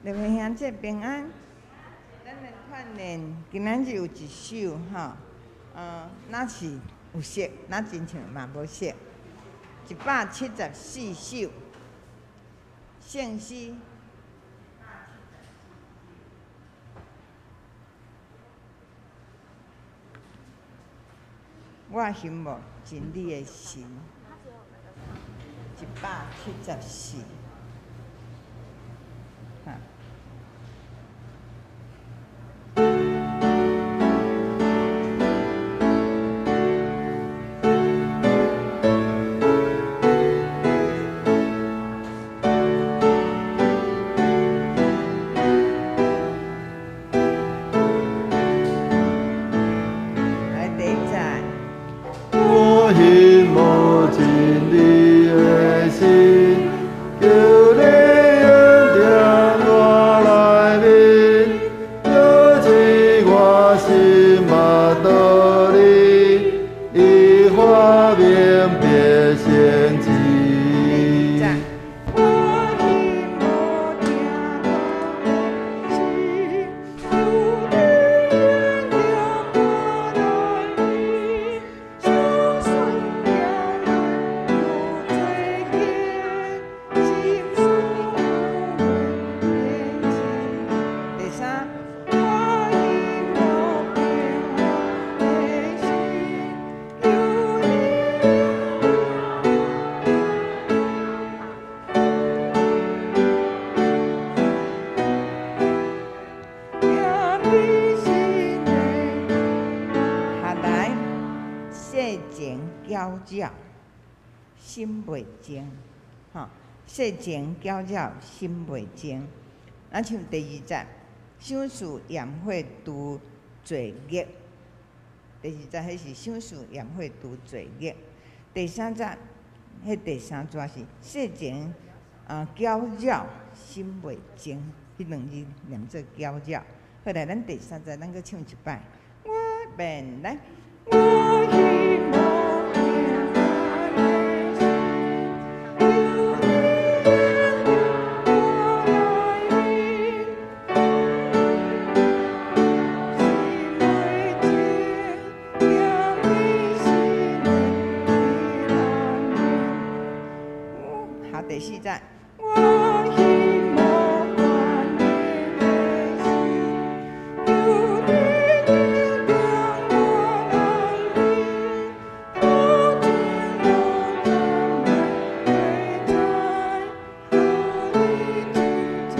各位兄弟平安，咱来串联，今仔日有一首吼，若是有色，若亲像嘛无色，174首圣诗。我心目真理的神，174。哈。心袂静，吼！世情搅扰，心袂静。咱像第2节，想事厌火除罪孽。第2节迄是想事厌火除罪孽。第3节，迄第3节是世情搅扰，心袂静。迄2字念做搅扰。后来咱第3节，咱搁唱一摆。我便来，我希望。第4节，我希望你的心，有你力量我能力，多情我怎么会在乎你之前？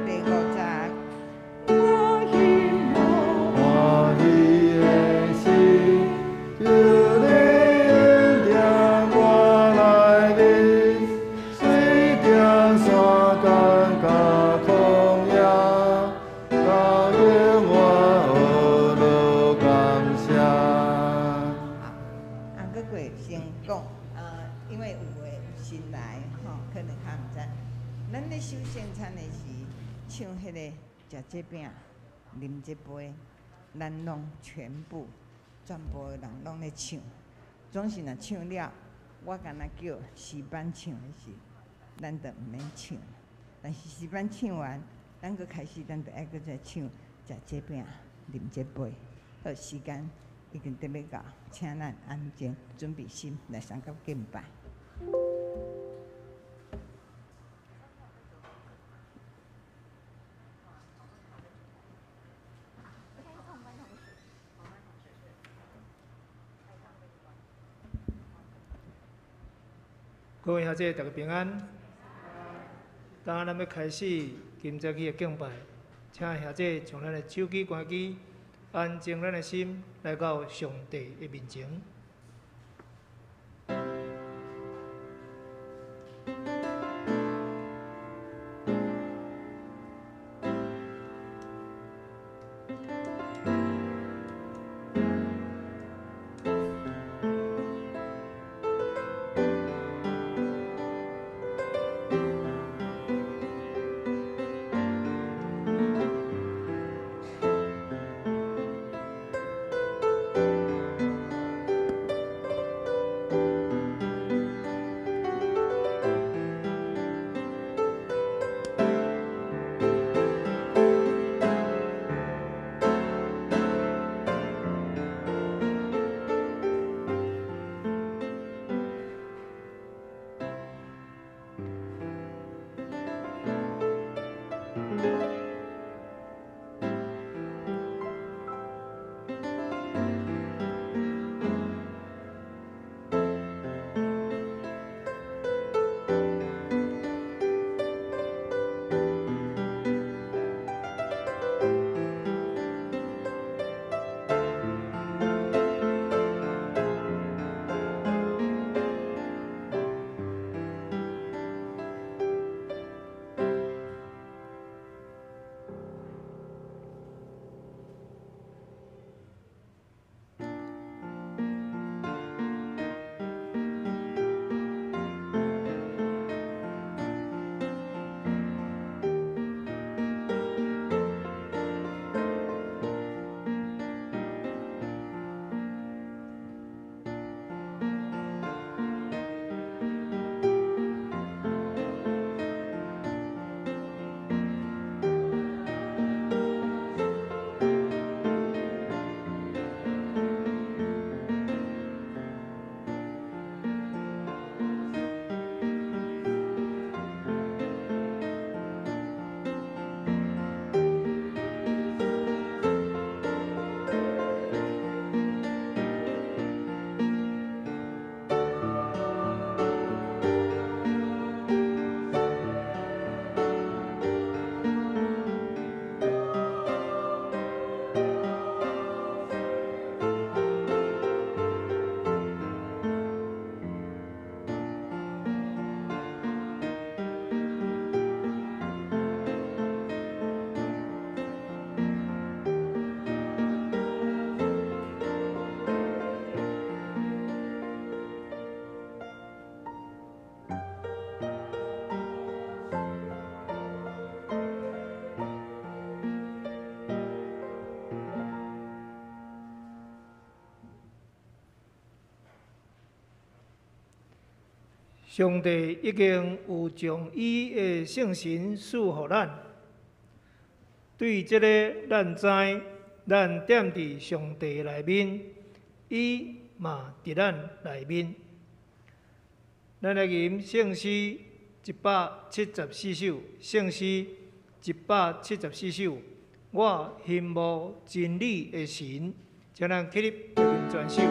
第5节，我希望你的心，有你。因为有诶有新来吼，可能较毋知。咱咧守圣餐诶时，唱迄个食这饼、啉这杯，咱拢全部诶人拢咧唱。总是若唱了，我敢若叫诗班唱诶时，咱就毋免唱。但是诗班唱完，咱搁开始，咱就爱搁再唱食这饼、啉这杯。好，时间已经得要到，请咱安静准备心来参加敬拜。各位兄弟，大家平安。当咱要开始今早起的敬拜，请兄弟将咱的手机关机，安静咱的心，来到上帝的面前。上帝已经有将伊的圣神赐予咱。对这个，咱知，咱踮伫上帝内面，伊嘛伫咱内面。咱来吟圣诗174首，圣诗174首。我羡慕真理的神，请咱起立来吟全首。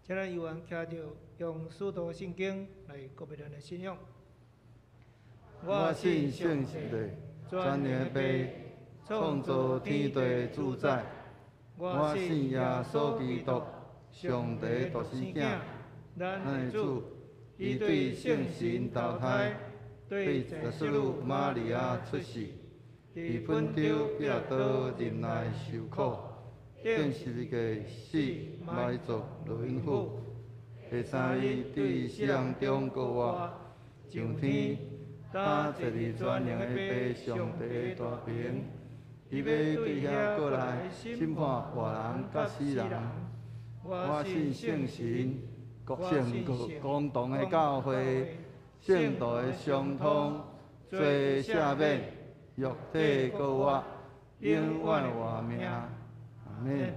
请咱犹原徛着，用使徒圣经来告别咱的信仰。我信圣是的，全能被创造天地主宰。我信耶稣基督，上帝独生囝，咱的主。伊对圣神投胎，对十四女玛利亚出世，伫本州壁倒人来受苦。顶十字架死，埋葬落阴府。第三日对死人中过活，上天，打坐伫全能的父上帝大屏。伊要对遐过来审判活人甲死人。我信圣神，各圣公同的教会，圣道的相通，罪赦免，肉体过活，永远活命。阿门。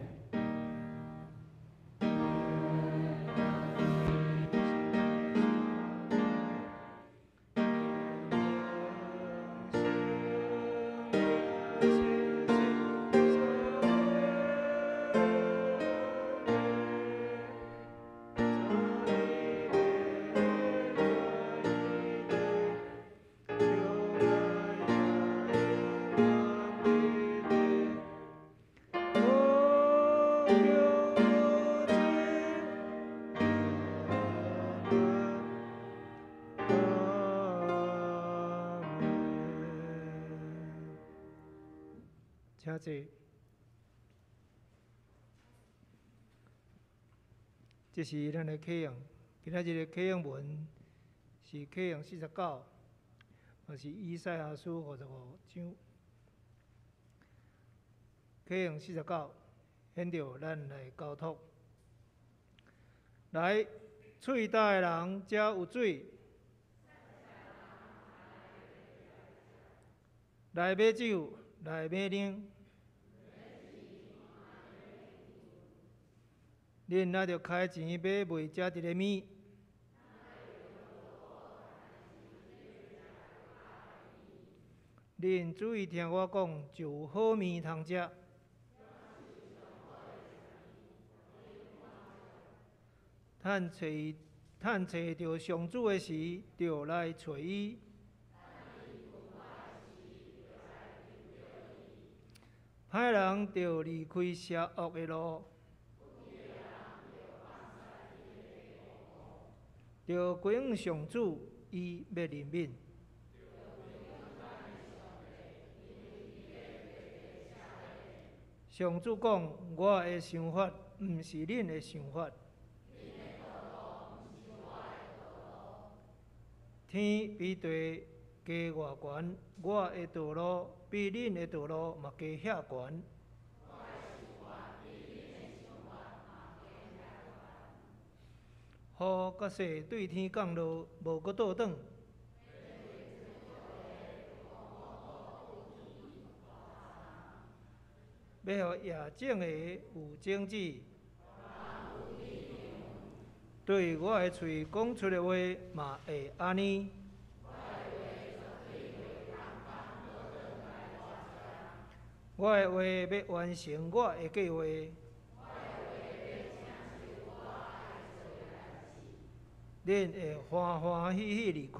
请坐。这是咱的启用，今仔日的启用文是启用49，也是以赛亚书55章。启用49，显着咱来交托。来，喙焦的人才有水，来买酒，来买奶。恁若着开钱买袂食一个物，恁注意听我讲，就有好面通食。趁找着上主的时，就来找伊。歹人就离开邪恶的路，就归向上主，伊要怜悯。上主讲：我的想法，毋是恁的想法。天比地加偌悬，我的道路比恁的道路嘛加遐悬。雨甲雪对天降落，无搁倒转。要互夜静的有精志，对我的喙讲出的话嘛会安尼。我的话要完成我的计划，恁会欢欢喜喜离开。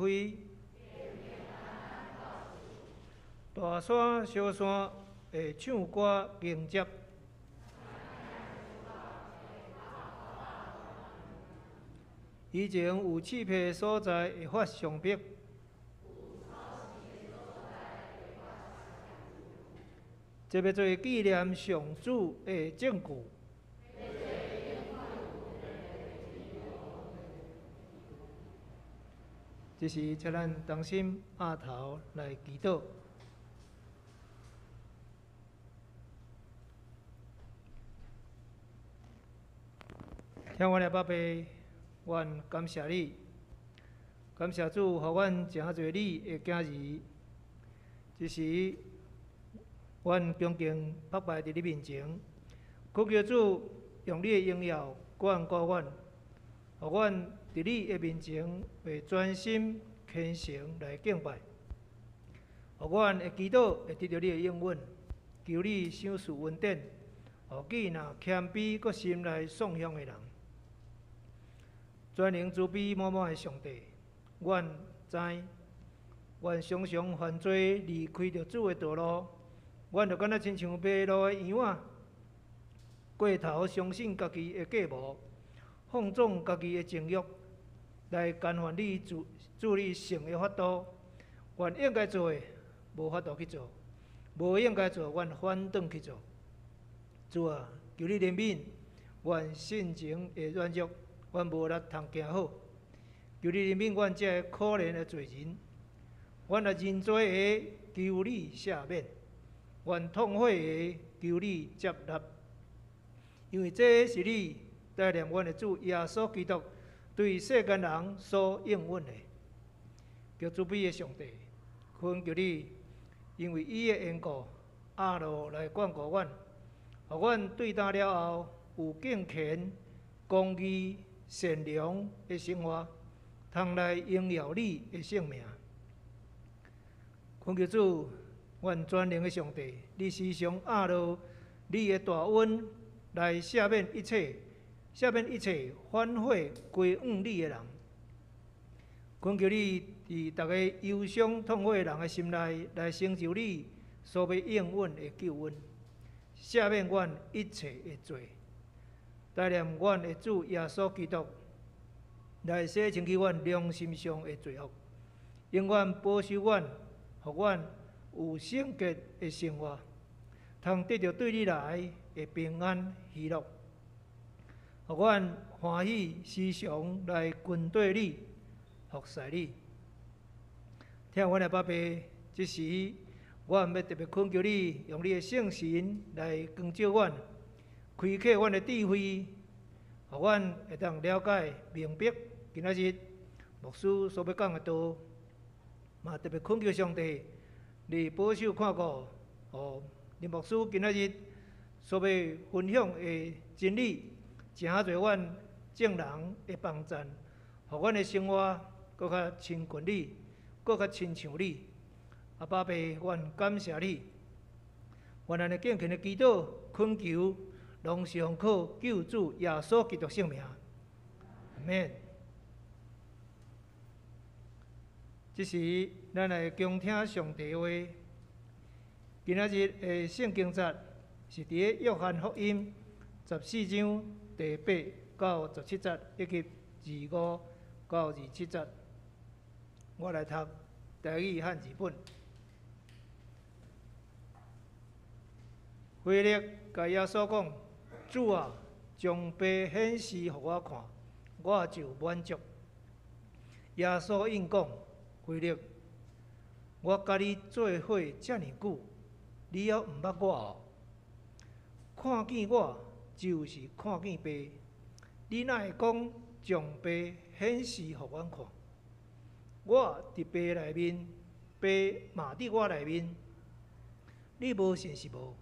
大山小山会唱歌迎接。以前有刺皮所在会发上壁，这要做纪念上主的证据。这是请咱同心压头来祈祷。听我的宝贝，阮感谢你，感谢主，予阮真侪你的囝儿。这时，阮恭敬拜拜伫你面前，恳求主用你的荣耀管顾阮，予阮伫你的面前会专心虔诚来敬拜，予阮的祈祷会得到你的应允，求你赏赐恩典，予记那谦卑搁心内颂扬的人。全能慈悲满满的上帝，阮知，阮常常犯罪，离开着主的道路，阮就敢若亲像迷路的羊仔，过头相信家己的计谋，放纵家己的情欲，来干犯你主你圣的法度。阮应该做的，无法度去做；无应该做，阮反转去做。主啊，求你怜悯，阮性情的软弱。阮无力通行好，求你怜悯阮这可怜的罪人，阮也认罪的求你赦免，阮痛悔的求你接纳，因为这是你带领阮的主耶稣基督对世间人所应允的。求慈悲的上帝，恳求你，因为伊的缘故，压路来管顾阮，互阮对待了后有敬虔、公义、善良的生活，通来荣耀你的圣名。恳求主，愿全能的上帝，你时常压落你的大恩来赦免一切反悔归向你的人。恳求你伫大家忧伤痛悔人的心内，来成就你所要应允的救恩，赦免阮一切的罪。带领阮的主耶稣基督来洗清去阮良心上的罪恶，永远保守阮，互阮有圣洁的生活，通得到对你来的平安喜乐，互阮欢喜时常来跟对你，服侍你。听阮的宝贝，这时阮要特别恳求你，用你的圣神来光照阮。开启阮的智慧，互阮会当了解明白今仔日牧师所要讲的道，嘛特别恳求上帝，你保守看顾，互你牧师今仔日所要分享的真理，真侪阮众人的帮助，互阮的生活搁较亲近你，搁较亲像你。阿爸爸，阮感谢你，阮安尼敬虔的祈祷恳求。拢是奉靠救主耶稣基督圣名，阿免。这时，咱来恭听上帝话。今仔日的圣经节是伫咧约翰福音14章第8到17节，以及25到27节。我来读台语和字本。腓力甲耶稣讲：“主啊，将爸显示互我看，我就满足。”耶稣应讲：“腓力，我甲你做伙遮尔久，你还毋捌我哦？看见我就是看见爸。你哪会讲将爸显示互阮看？我伫爸内面，爸嘛伫我内面。你无信是无？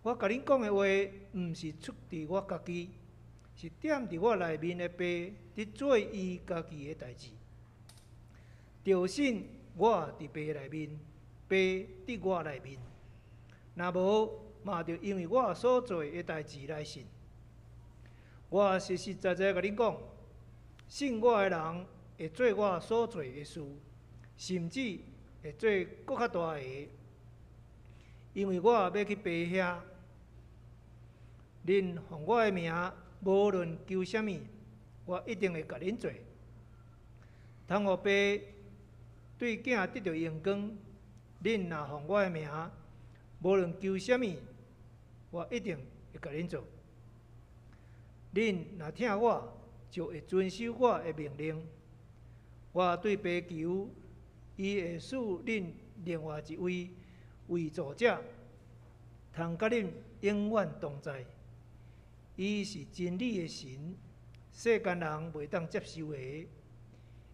我甲恁讲的话，毋是出自我家己，是踮伫我内面的爸伫做伊家己的代志。着信我伫爸内面，爸伫我内面。若无，嘛着因为我所做的代志来信。我实实在在甲恁讲，信我的人会做我所做的事，甚至会做搁较大个。因为我要去爸遐。恁奉我的名，无论求什么，我一定会甲恁做。倘互爸对囝得到荣光，恁若奉我的名，无论求什么，我一定会甲恁做。恁若听我，就会遵守我的命令。我对爸求，伊会使恁另外一位为助者，通甲恁永远同在。伊是真理的神，世间人袂当接受的，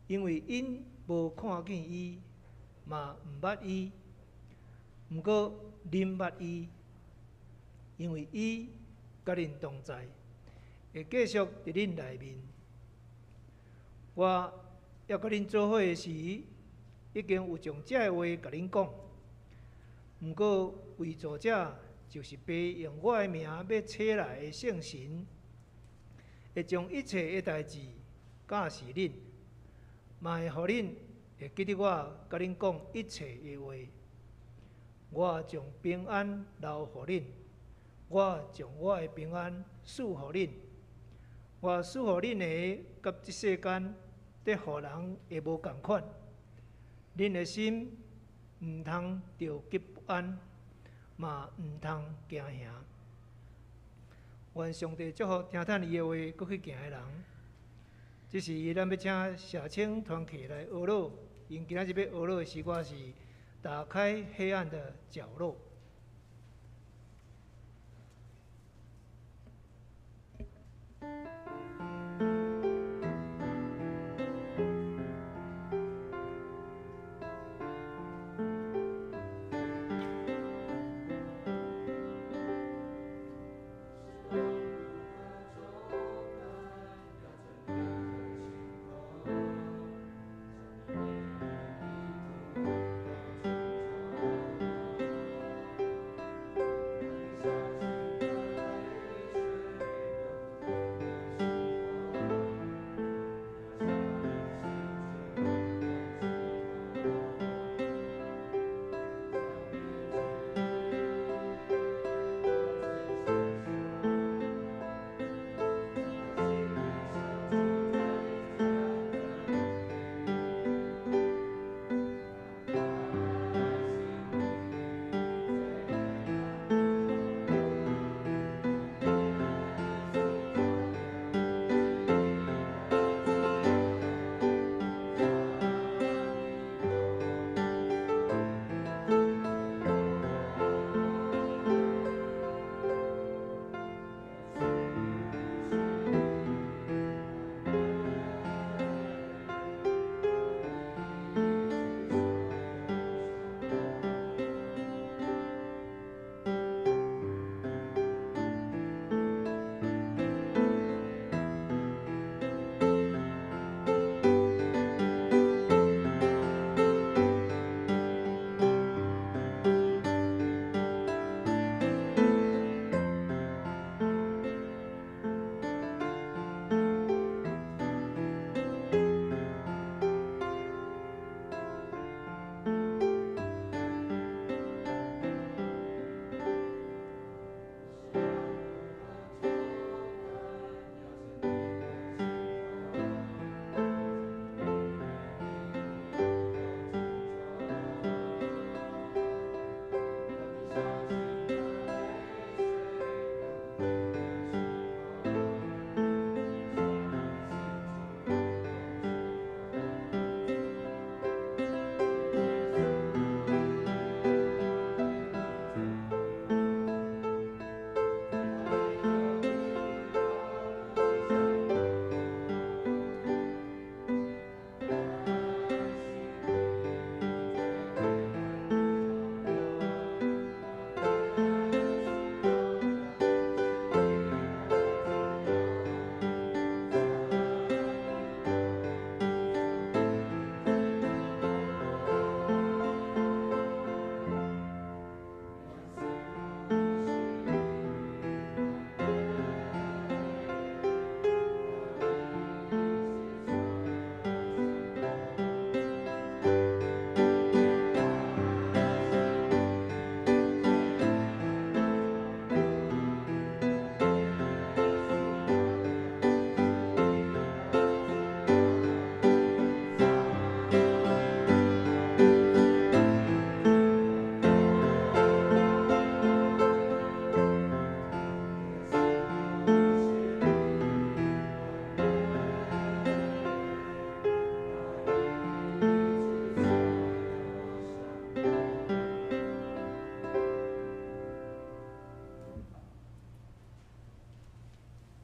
因为因无看见伊，嘛毋捌伊。毋过恁捌伊，因为伊甲恁同在，会继续伫恁内面。我要甲恁做伙的时，已经有将这个话甲恁讲。毋过为助者，就是爸用我的名要找来的圣神，会将一切的代志教示恁，嘛会互恁会记得我甲恁讲一切的话。我将平安留互恁，我将我的平安赐互恁。我赐互恁的，甲即世间得互人会无共款。恁的心毋通着急不安，嘛毋通惊吓。愿上帝祝福听叹伊的话，搁去行的人。这是咱要请社青团契来学老，因今仔日要学老的诗歌是打开黑暗的角落。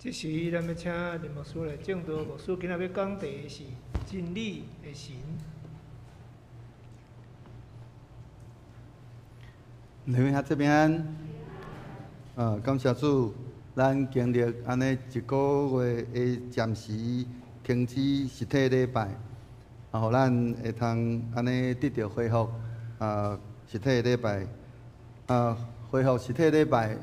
这时，咱要请林牧师来正道。牧师今仔要讲题是真理的神。你们这边，感谢主，咱经历安尼一个月的暂时停止实体礼拜，互咱会通安尼得到恢复实体礼拜，恢复实体礼拜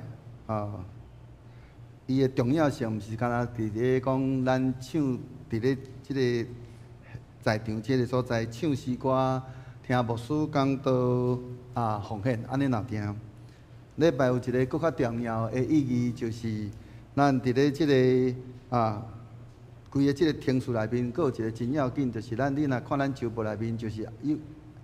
伊的重要性，毋是干那伫咧讲咱唱伫咧即个在场即个所在唱诗歌，听牧师讲道奉献，安尼若定。礼拜有一个更较重要的意义，就是咱伫咧即个规个即个听书内面，佫有一个真要紧，就是你若看咱周报内面，就是有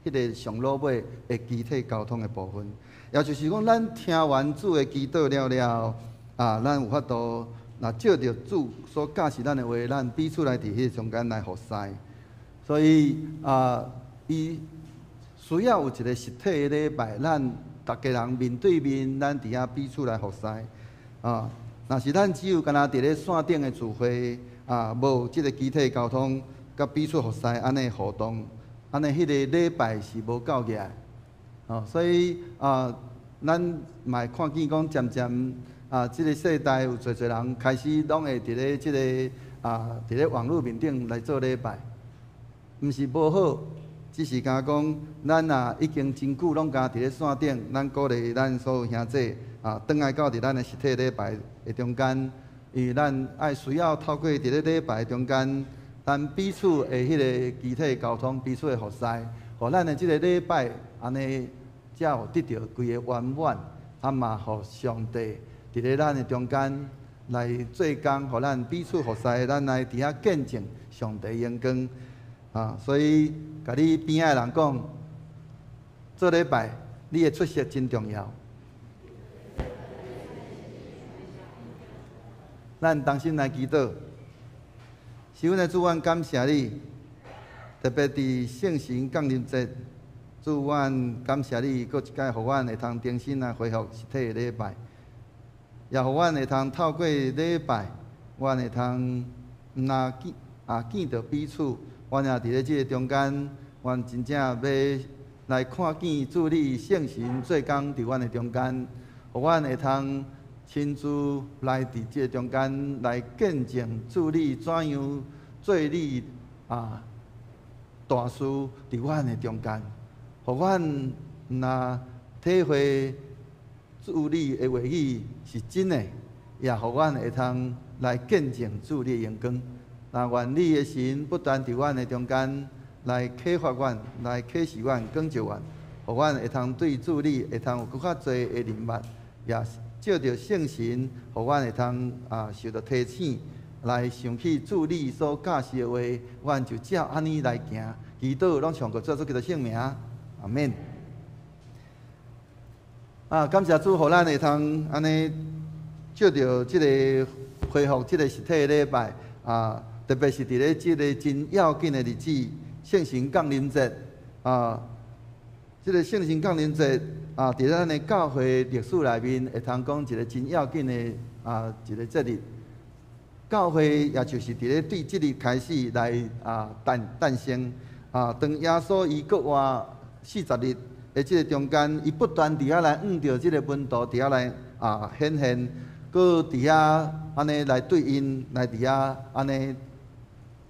迄个上落尾的肢体交通的部分，也就是讲，咱听完主的祈祷了。咱有法度，若照着主所教示咱的话，咱彼此来伫迄中间来服侍。所以伊需要有一个实体的礼拜，咱大家人面对面，咱伫遐彼此来服侍。若是咱只有干那伫咧线顶的聚会，无即个肢体交通，甲彼此服侍安尼互动，安尼迄个礼拜是无够起来。所以咱嘛看见讲渐渐。即个世代有侪人开始拢会伫咧即个伫咧网络面顶来做礼拜，毋是无好，只是讲咱已经真久拢伫咧线顶，咱鼓励咱所有兄弟转来到伫咱的实体礼拜的中间，因为咱爱需要透过伫咧礼拜中间，咱彼此的迄个肢体交通，彼此的服侍，互咱的即个礼拜安尼才有得到规个圆满，嘛互上帝。伫咧咱的中间来做工，互咱彼此服侍，咱来伫遐见证上帝荣光所以，甲你边仔的人讲，做礼拜，你的出席真重要。咱同心来祈祷，是阮的主，阮感谢你，特别伫圣神降临节，主，阮感谢你，搁一届互阮会通重新来恢复实体的礼拜。也互阮会通透过礼拜，阮会通见到彼此，阮也伫咧即个中间，阮真正要来看见主你圣神做工伫阮的中间，互阮会通亲自来伫即个中间来见证主你怎样做你大事伫阮的中间，互阮体会。主你的话语是真的，也互阮会通来见证主你的荣光。那愿你的神不断伫阮的中间来启发阮、来启示阮、光照阮，互阮会通对主你会通有更较侪的认捌，也照着圣神，互阮会通受到提醒，来想起主你所教示的话，阮就照安尼来行。祈祷拢上过做出佢的圣名，阿免。感谢主，互咱会通安尼照着即个恢复即个实体的礼拜特别是伫咧即个真要紧的日子，圣神降临节即个圣神降临节伫咱的教会历史内面，会通讲一个真要紧的一个节日。教会也就是伫咧对即日开始来诞生当耶稣伊国活40日。在即个中间，伊不断伫遐来按着即个温度，伫遐来显现，搁伫遐安尼来对因，来伫遐安尼，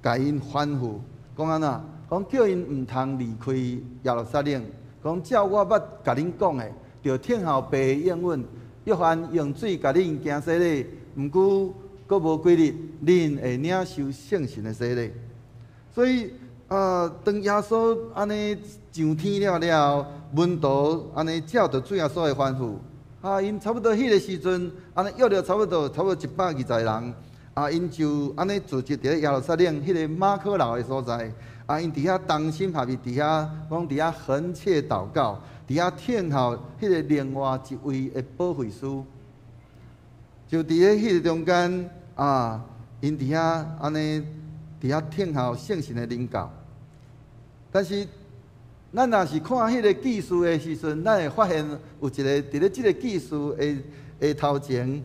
甲因吩咐，讲安怎？讲叫因毋通离开耶路撒冷，讲照我捌甲恁讲的，着听候爸的应允。约翰用水甲恁行洗礼，毋过搁无几日，恁会领受圣神的洗礼。所以当耶稣安尼上天了，门徒安尼照着主耶稣的吩咐，因差不多迄个时阵，安尼约了差不多120个人，因就安尼聚集伫耶路撒冷迄个马可楼的所在，因伫遐同心合意，伫遐讲伫遐恳切祷告，伫遐听候迄个另外一位的保惠师，就伫咧迄个中间因伫遐安尼伫遐听候圣神的领导。但是，咱若是看迄个记事的时阵，咱会发现有一个伫咧即个记事的头前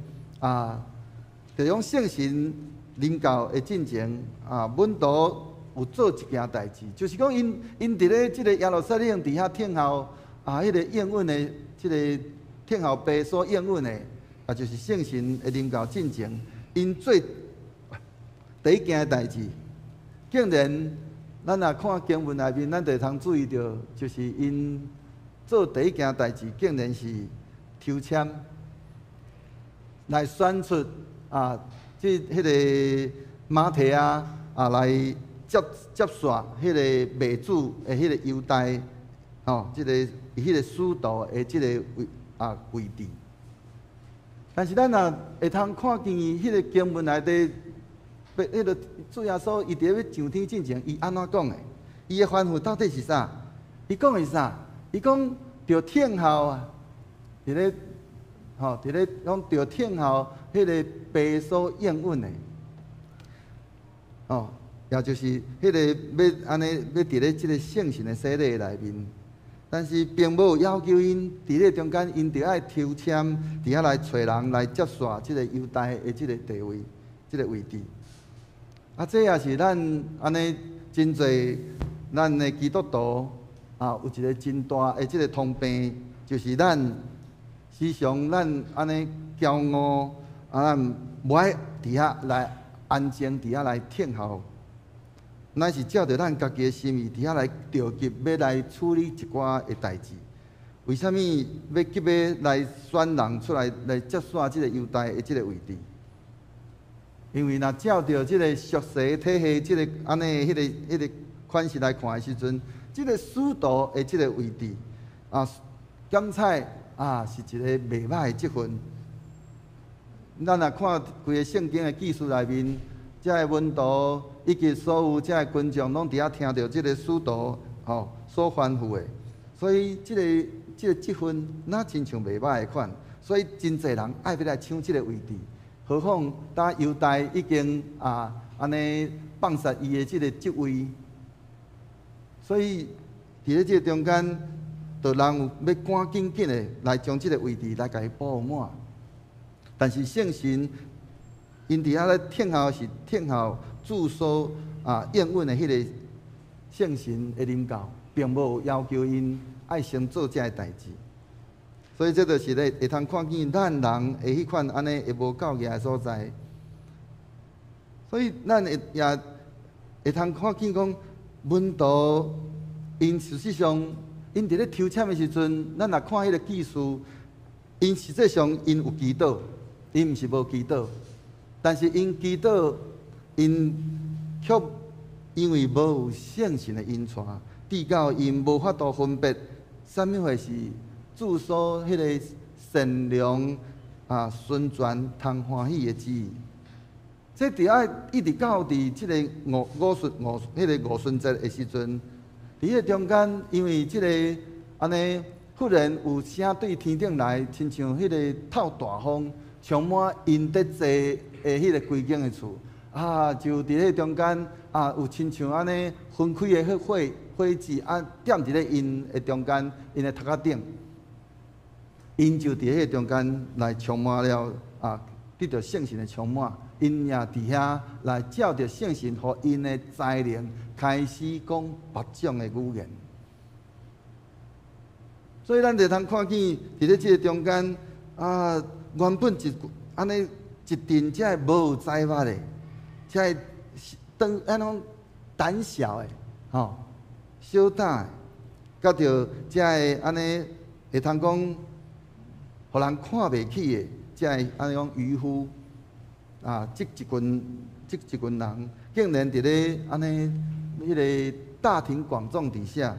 就讲圣神临到的进程啊，门徒有做一件代志，就是讲因伫咧即个耶路撒冷伫遐听候啊，迄个应允的即个听候爸所应允的啊，就是圣神的临到进程，因做第一件代志，竟然咱若看经文内面，咱就会通注意到，就是因做第一件代志，竟然是抽签来选出啊，即迄个马提啊来接续迄个卖主的迄个犹大吼，即个迄个使徒的即个位置。但是咱若会通看见迄个经文内底，迄个主耶稣伊伫咧上天进前，伊安怎讲的？伊的吩咐到底是啥？伊讲的是啥？伊讲着听候啊，伫咧吼，伫咧讲着听候迄个爸所应允的，哦，也就是迄个要安尼要伫咧即个圣神的洗礼内面。但是并无要求因伫咧中间，因着爱抽签，伫遐来找人来接续即个犹大的即个地位、即个位置。啊，这也是咱安尼真侪咱的基督徒啊，有一个真大的即个通病，就是咱时常咱安尼骄傲啊，咱无爱伫遐来安静，伫遐来听候。乃是照着咱家己的心意，伫遐来着急，要来处理一寡的代志。为虾米要急要来选人出来来接续即个犹大的即个位置？因为若照着即个俗世体系，即个安尼迄个款式来看的时阵，即个使徒的即个位置啊，检采啊是一个袂歹的职分。咱若看规个圣经的记述内面，遮个门徒以及所有遮个群众，拢伫遐听到即个使徒所吩咐的，所以即个职分那真像袂歹的款，所以真侪人爱要来抢即个位置。何况当犹大已经安尼放杀伊的即个职位，所以伫咧即个中间，就人有要赶紧的来将即个位置来甲伊补满。但是圣神因伫遐咧听候是听候主所应允的迄个圣神的临到，并无要求因爱先做遮个代志。所以这就是咧会通看见咱人的迄款安尼会无够硬的所在。所以咱也会通看见讲，门徒因事实上因伫咧抽签的时阵，咱若看迄个记述，因实际上因有祈祷，因毋是无祈祷，但是因祈祷，因却因为无有圣神的引带，至到因无法度分别啥物货是主所迄个善良顺全、通欢喜的旨意。这伫爱一直到伫即个五旬节的时阵，伫迄个中间，因为即个安尼忽然有声对天顶来，亲像迄个透大风，充满因得坐的迄个规景的厝就伫迄中间有亲像安尼分开的火枝点伫咧因的中间，因的头壳顶。因就伫迄中间来充满了得到圣神的充满，因也伫遐来照着圣神，互因的才能开始讲别种的语言。所以咱就通看见伫咧即个中间原本安尼一阵遮无有才华的，遮当安种胆小的小胆的，甲着遮个安尼会通讲。互人看袂起的，才会安尼讲渔夫即一群人，竟然伫咧安尼迄个大庭广众底下，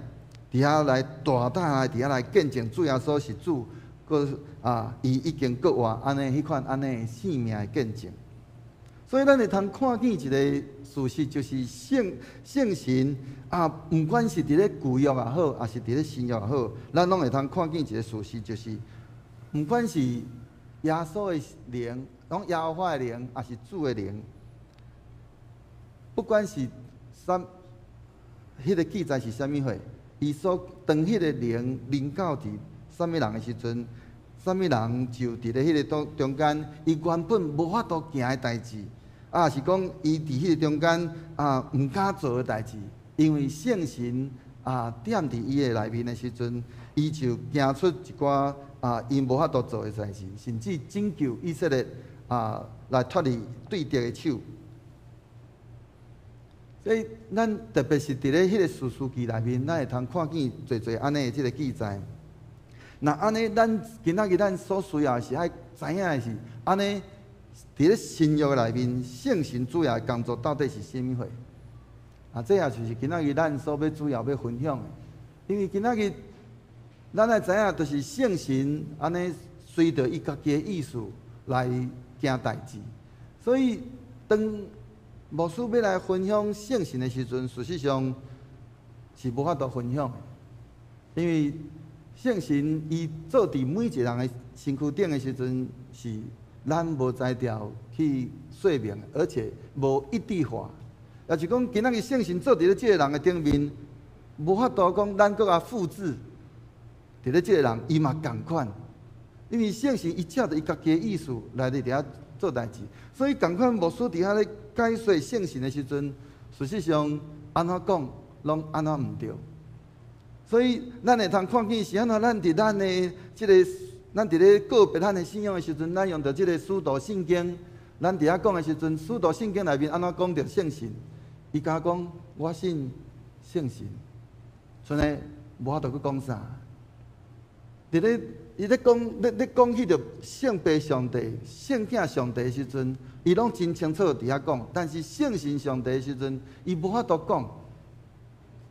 伫遐来大胆来，伫遐来见证主耶稣是主，佮伊已经搁活安尼迄款安尼性命的见证。所以咱会通看见一个事实，就是圣神毋管是伫咧旧约也好，还是伫咧新约也好，咱拢会通看见一个事实，就是。毋管是耶稣的灵，讲耶和华的灵，还是主的灵，不管是迄个记载是啥物货，伊所当迄个灵临到伫啥物人的时阵，啥物人就伫咧迄个中间，伊原本无法度行的代志，是讲伊伫迄个中间毋敢做的代志，因为圣神踮伫伊的内面的时阵，伊就行出一寡因无法度做的代志，甚至拯救以色列来脱离对敌的手。所以，咱特别是伫咧迄个士师记内面，咱会通看见侪安尼的即个记载。那安尼，咱今仔日咱所需要的是爱知影的是，安尼伫咧新约内面，圣神主要的工作到底是甚物货？这也就是今仔日咱所要主要要分享的。因为今仔日咱爱知影，就是圣神安尼随着伊家己的意思来行代志，所以当牧师要来分享圣神的时阵，事实上是无法度分享的，因为圣神伊做伫每一个人的身躯顶的时阵，是咱无才调去说明，而且无一致化。也就是讲，今仔日圣神做伫咧即个人的顶面，无法度讲咱搁复制伫咧即个人，伊嘛共款，因为圣神伊照着伊家己的意思来伫遐做代志，所以共款牧师伫遐咧解说圣神的时阵，事实上安怎讲拢安怎毋对。所以咱会通看见是安怎，咱伫咱的咱伫咧个别咱的信仰的时阵，咱用到即个使徒圣经，咱伫遐讲的时阵，使徒圣经内面安怎讲着圣神？伊甲讲我信圣神，剩下无法度去讲啥。伫咧伊咧讲迄着圣父上帝、圣子上帝的时阵，伊拢真清楚伫遐讲。但是圣神上帝的时阵，伊无法度讲。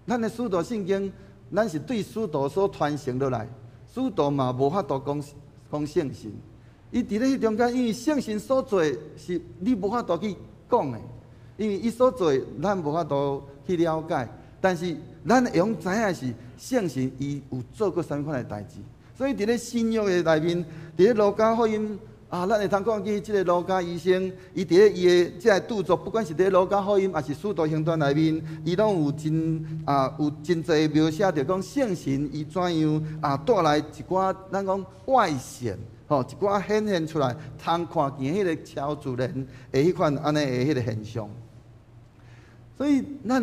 咱的使徒圣经，咱是对使徒所传承落来，使徒嘛无法度讲圣神。伊伫咧迄中间，因为圣神所做是你无法度去讲的，因为伊所做咱无法度去了解。但是咱会用知影是圣神伊有做过啥物款的代志。所以伫咧新约的内面，伫咧路加福音咱会通看见即个路加医生，伊伫咧伊的即个著作，不管是伫咧路加福音，还是使徒行传内面，伊拢有真侪描写着讲圣神伊怎样带来一寡咱讲外显，一寡显现出来，通看见迄个超自然的迄款安尼的迄个现象。所以咱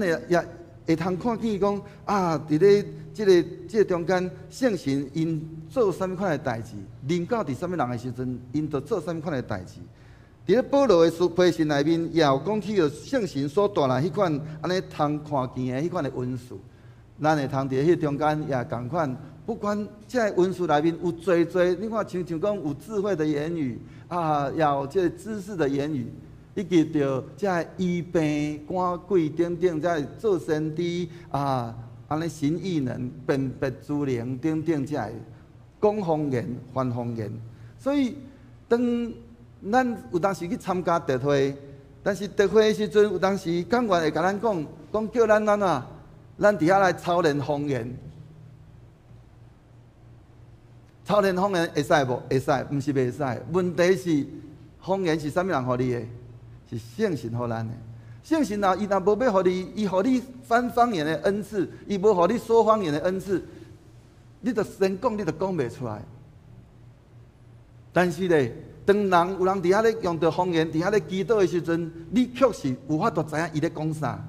会通看见讲伫咧即个中间，圣神因做啥物款的代志，临到伫啥物人的时阵，因就做啥物款的代志。伫咧保罗的书信内面，也有讲起着圣神所带来迄款安尼通看见的迄款的文字。咱会通伫迄中间也共款，不管即个文字内面有侪，你看像讲有智慧的言语也有即个知识的言语。以及着即个医病赶鬼等等，即个做先知安尼神异能、辨别之灵等等，即个讲方言、翻方言。所以当咱有当时去参加特会，但是特会的时阵，有当时讲员会甲咱讲叫咱咱伫遐来操练方言。操练方言会使无？会使，毋是袂使。问题是方言是啥物人互你的？是圣神互咱的。圣神伊若无要互你，伊互你翻方言的恩赐，伊无互你说方言的恩赐，你着先讲，你着讲袂出来。但是咧，当有人伫遐咧用着方言，伫遐咧祈祷的时阵，你确实有法度知影伊咧讲啥。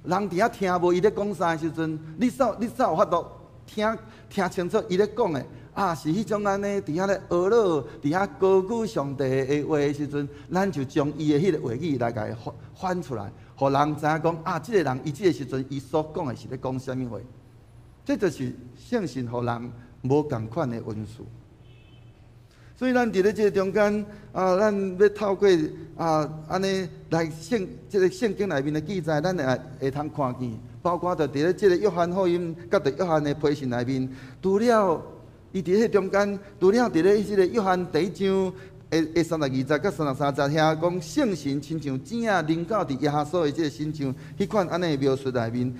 人伫遐听无伊咧讲啥的时阵，你才有法度听清楚伊咧讲的。是迄种安尼，伫遐咧学了，伫遐高举上帝的话的时阵，咱就将伊的迄个话语来甲伊翻出来，互人知影讲即个人伊即个时阵伊所讲的是咧讲啥物话。这就是圣神互人无共款的文字。所以咱伫咧即个中间咱要透过安尼来即个圣经内面的记载，咱会通看见，包括着伫咧即个约翰福音甲着约翰的批信内面，除了伊伫迄中间，除了伫咧迄个约翰第一章的32节甲33节遐讲圣神亲像井临到伫耶稣的即个身上，迄款安尼的描述内面，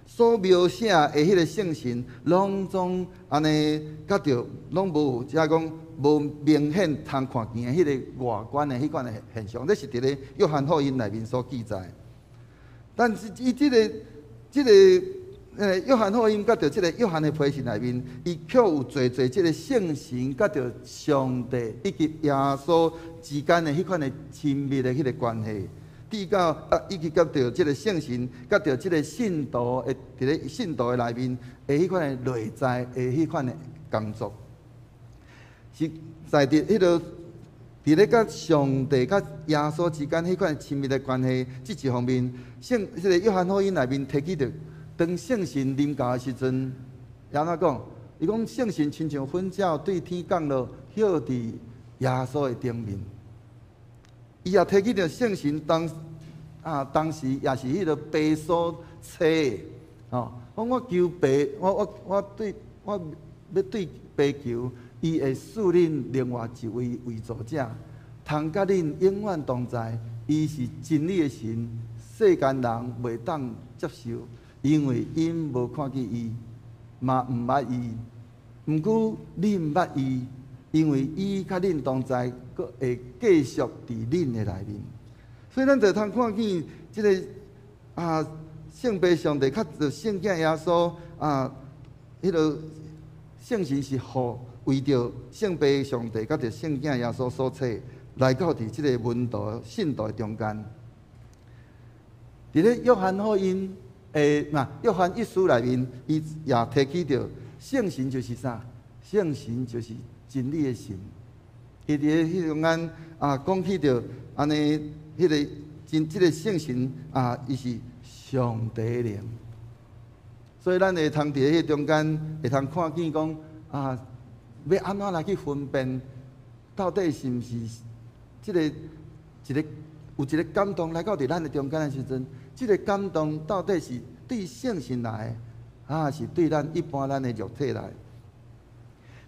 所描写的迄个圣神，拢总安尼甲着拢无即讲无明显通看见的迄个外观的迄款的现象，这是伫咧约翰福音内面所记载。但是伊即个约翰福音甲着即个约翰的批信内面，伊却有侪即个圣神甲着上帝以及耶稣之间的迄款的亲密的迄个关系，至到以及甲着即个圣神，甲着即个信徒的伫咧信徒的内面的迄款的内在的迄款的工作，是在伫迄个伫咧甲上帝甲耶稣之间迄款亲密的关系，即一方面，即个约翰福音内面提起着。当圣神临到的时阵，安怎讲？伊讲圣神亲像粉鸟对天降落，飘伫耶稣的顶面。伊也提起着圣神当时也是迄个白所册的，吼。我求白，我要对白求，伊会赐恁另外一位为助者，通甲恁永远同在。伊是真理的神，世间人袂当接受。因为因无看见伊，嘛毋捌伊。毋过恁捌伊，因为伊甲恁同在，阁会继续伫恁的内面。所以咱就通看见即个圣父上帝，较着圣子耶稣迄个圣神是为着圣父上帝，甲着圣子耶稣所赐，来到伫即个门徒信徒中间。伫咧约翰福音。约翰一书内面，伊也提起着圣神就是啥？圣神就是真理的神。伊伫咧迄中间讲起着安尼，迄个即个圣神伊是上帝灵。所以咱会通伫咧迄中间会通看见讲要安怎来去分辨，到底是毋是即个有一个感动来到伫咱的中间的时阵。这个感动到底是对圣神来的，是对咱一般咱的肉体来？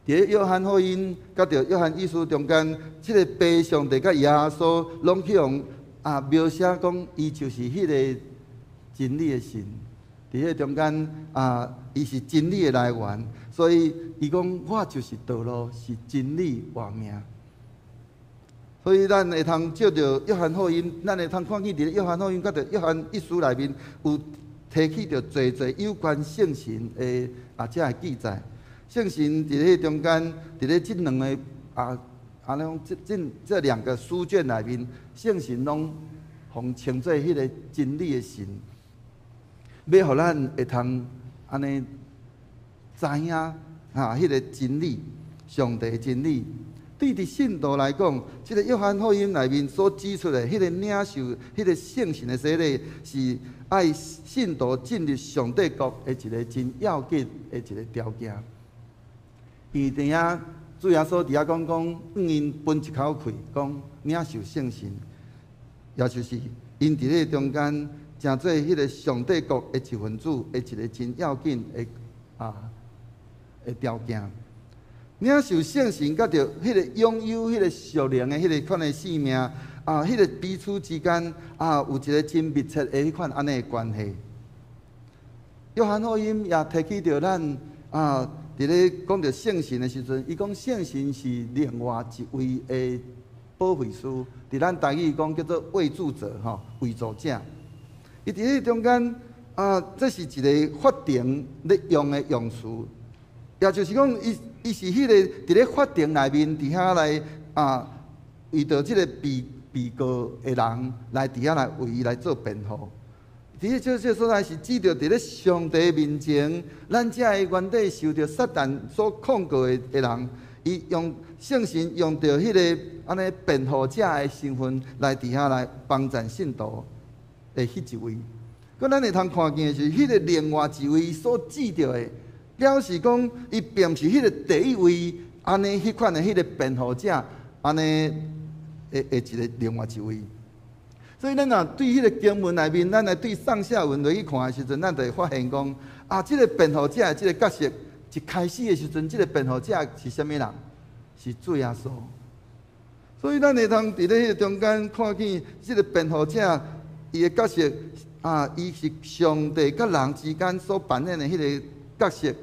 伫约翰福音甲着约翰一书中间，这个父上帝甲耶稣拢去用描写讲，伊就是迄个真理的神。伫迄中间伊是真理的来源，所以伊讲我就是道路，是真理活命。所以咱会通照着约翰福音，咱会通看见伫约翰福音甲着约翰一书内面有提起着侪有关圣神的这个记载。圣神伫咧中间，伫咧即两个这两个书卷内面，圣神拢互称作迄个真理的神，要互咱会通安尼知影迄个真理，上帝的真理。对伫信徒来讲，即个约翰福音内面所指出的迄个领受、迄个圣神的洗礼，是爱信徒进入上帝国的一个真要紧的一个条件。伊伫遐主耶稣伫遐讲，因分一口气讲领受圣神，也就是因伫咧中间成做迄个上帝国的一份子的一个真要紧的条件。领受圣神，甲着迄个拥有迄个属灵的迄个款的生命迄个彼此之间有一个真密切的迄款安尼的关系。约翰福音也提起着咱伫咧讲着圣神的时阵，伊讲圣神是另外一位的保惠师，伫咱台语讲叫做为助者为助者。伊伫咧中间这是一个法定咧用的用词。也就是讲，伊是迄个伫咧法庭内面伫遐来为着即个被告的人来伫遐来为伊来做辩护。伫咧这所在是指着伫咧上帝面前，咱遮个原底受着撒旦所控告的人，伊用圣神用着迄个安尼辩护者的身份来伫遐来帮助信徒的迄一位。佮咱会通看见的是，迄个另外一位所指着的。表示讲，伊并毋是迄个第一位安尼迄款的迄个辩护者，安尼的一个另外一位。所以咱若对迄个经文内面，咱来对上下文落去看的时阵，咱就会发现讲，即个辩护者的即个角色，一开始的时阵，即个辩护者是啥物人？是主耶稣。所以咱会通伫咧迄个中间看见，即个辩护者伊的角色伊是上帝甲人之间所扮演的迄个角色。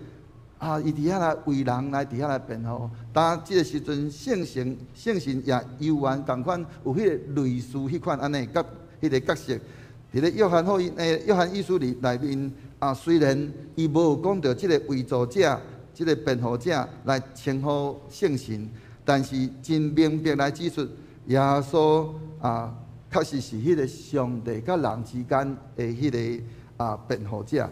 伊伫遐来为人来伫遐来辩护，当即个时阵，圣神也犹原共款有迄个类似迄款安尼甲迄个角色，伫咧约翰一书里内面虽然伊无有讲到即个为主者、即个辩护者来称呼圣神，但是真明白来指出，耶稣确实是迄个上帝甲人之间的迄个辩护者。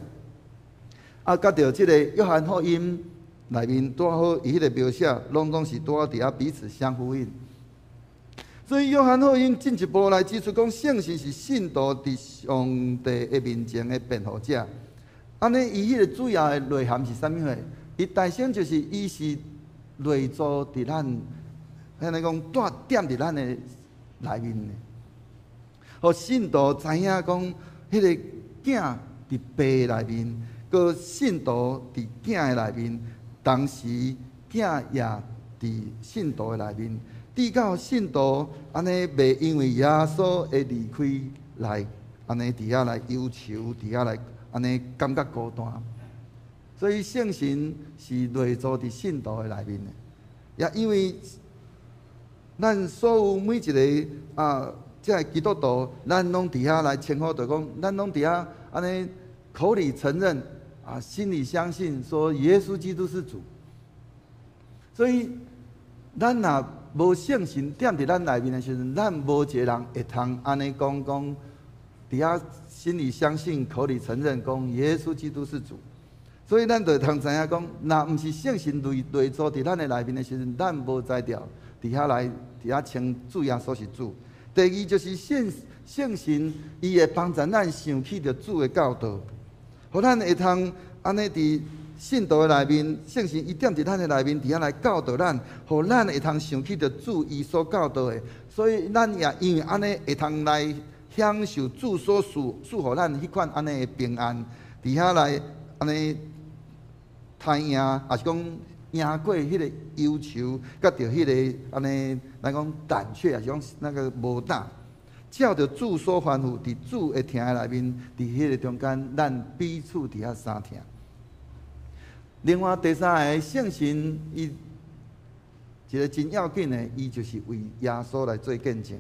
甲着即个约翰福音内面拄好伊迄个描写，拢总是拄好伫遐彼此相呼应。所以约翰福音进一步来指出，讲圣神是信徒伫上帝的面前的辩护者。安尼，伊迄个主要的内涵是啥物货？伊大声就是伊是内住伫咱，安尼讲踮伫咱的内面的，互信徒知影讲，迄个囝伫爸内面，个信徒伫囝的内面，同时囝也伫信徒的内面。直到信徒安尼袂因为耶稣的离开来安尼伫遐来忧愁，伫遐来安尼感觉孤单。所以圣神是内住伫信徒的内面的，也因为咱所有每一个即个基督徒，咱拢伫遐来称呼，就讲咱拢伫遐安尼口里承认心里相信说耶稣基督是主。所以咱若无圣神踮伫咱内面的时阵，咱无一个人会通安尼讲伫遐心里相信、口里承认讲耶稣基督是主。所以咱就会通知影讲，若毋是圣神内住伫咱的内面的时阵，咱无才调伫遐称主耶稣是主。第二就是圣神，伊会帮助咱想起着主的教导，互咱会通安尼伫信徒的内面，圣神伊踮伫咱的内面，伫遐来教导咱，互咱会通想起着主伊所教导的。所以咱也因为安尼会通来享受主所赐互咱迄款安尼的平安，伫遐来安尼太赢，也是讲赢过迄个忧愁，甲着迄个安尼来讲胆怯，也是讲那个无胆。照着主所吩咐，伫主的听的内面，伫迄个中间，咱彼此伫遐相听。另外第三个圣神，伊一个真要紧的，伊就是为耶稣来做见证。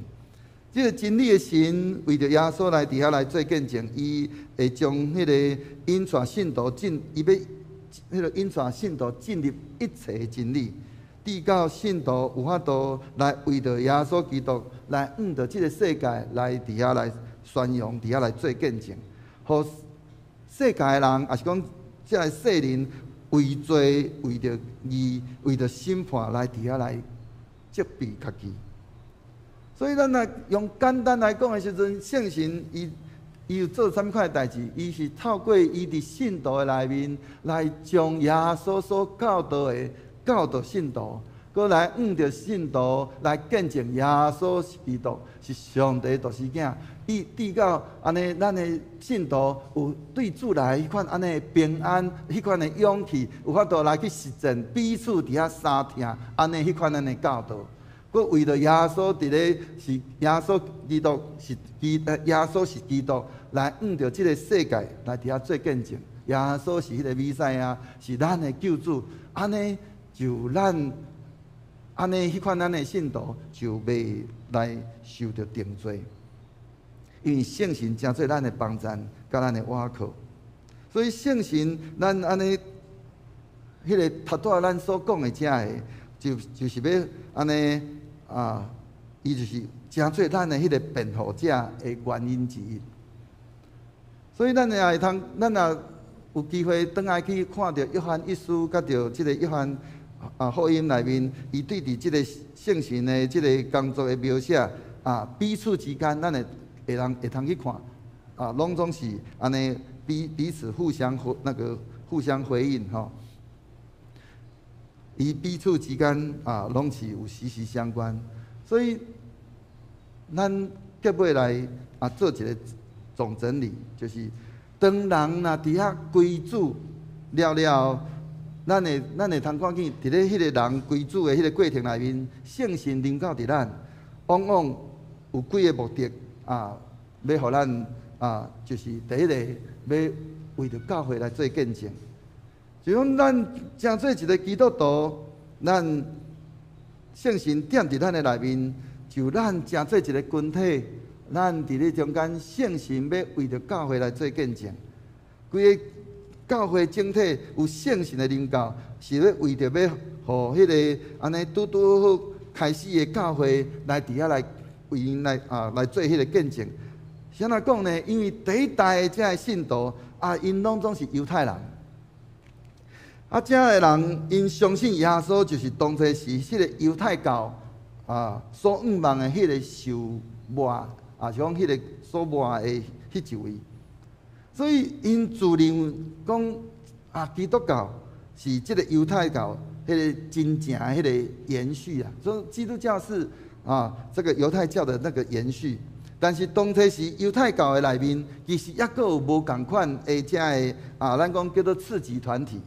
这个真理的神为着耶稣来伫遐来做见证，伊会将迄个引带信徒伊要迄个引带信徒进入一切的真理，直到信徒有法度来为着耶稣基督来着这个世界来伫遐来宣扬，伫遐来做见证，互世界的人也是讲这个世人。为罪、为着义、为着审判来伫遐来责备家己，所以咱若用简单来讲的时阵，圣神伊有做啥物款的代志？伊是透过伊伫信徒的内面来将耶稣所教导的教导信徒，搁来着信徒来见证耶稣是基督，是上帝独生囝。直到安尼，咱的信徒有对主来迄款安尼平安，迄款的勇气，有法度来去实践，彼此伫遐相听，安尼迄款安尼教导。佮为着耶稣伫咧是耶稣基督是耶稣是基督，来着即个世界来伫遐做见证。耶稣是迄个弥赛亚，是咱的救主。安尼就咱安尼迄款咱的信徒就袂来受着定罪。因为圣神真做咱的帮助，甲咱的倚靠，所以圣神咱安尼，迄个头拄仔咱所讲的遮个，就是要安尼伊就是真做咱的迄个辩护者的原因之一。所以咱也会通，咱也有机会转来去看到约翰一书，甲着即个约翰福音内面，伊对伫即个圣神的即个工作的描写彼此之间，咱会通去看拢总是安尼彼此互相回应吼，伊彼此之间拢是有息息相关，所以咱结尾来做一个总整理，就是当人若伫遐归主了，咱会通看见伫咧迄个人归主的迄个过程内面，圣神临到伫咱，往往有几个目的。要互咱就是第一个，要为着教会来做见证。就讲咱真做一个基督徒，咱圣神踮伫咱的内面，就咱真做一个群体，咱伫咧中间，圣神要为着教会来做见证。规教会整体有圣神的领导，是要为着要互迄个安尼拄好开始的教会来伫遐来为因来做迄个见证。是安怎讲呢？因为第一代的这个信徒因拢总是犹太人。这个人因相信耶稣就是当初是迄个犹太教所仰望的迄个受磨是讲迄个所磨的迄一位，所以因自认为讲基督教是即个犹太教迄个真正的迄个延续所以基督教是这个犹太教的那个延续。但是当初是犹太教的内面，其实还佫有无共款的这个咱讲叫做次级团体。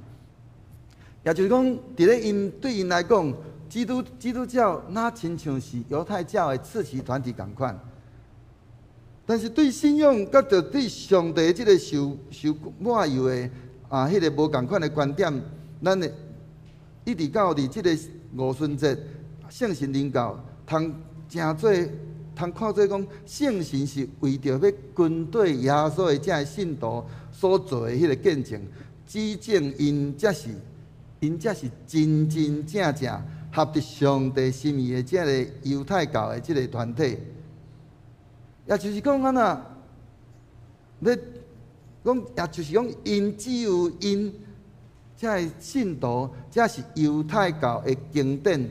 也就是讲，伫咧因对因来讲，基督教那亲像是犹太教的次级团体共款。但是对信仰，甲着对上帝即个受抹油的迄个无共款的观点，咱的一直到伫即个五旬节，圣神领教，通真做，通看做讲，圣神是为着要军队耶稣的这个信徒所做的迄个见证，指证因才是真真正正合得上帝心意的这个犹太教的这个团体。也就是讲安要讲，也就是讲，因只有因才个信徒，才是犹太教的经典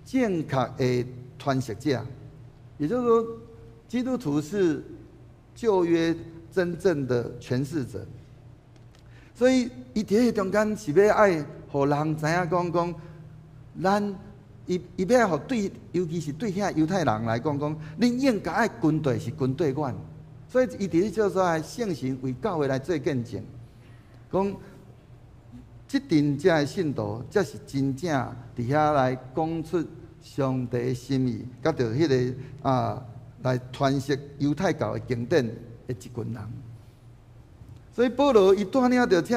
正确的传述者。也就是说，基督徒是旧约真正的诠释者。所以，伊伫迄中间是要爱，互人知影讲，咱伊要互对，尤其是对遐犹太人来讲，恁应该爱军队是军队管。所以，伊伫迄叫做圣神为教会来做见证，讲即阵遮的信徒，才是真正伫遐来讲出上帝的心意，甲着迄个来传述犹太教的经典的一群人。所以保罗伊带领着遮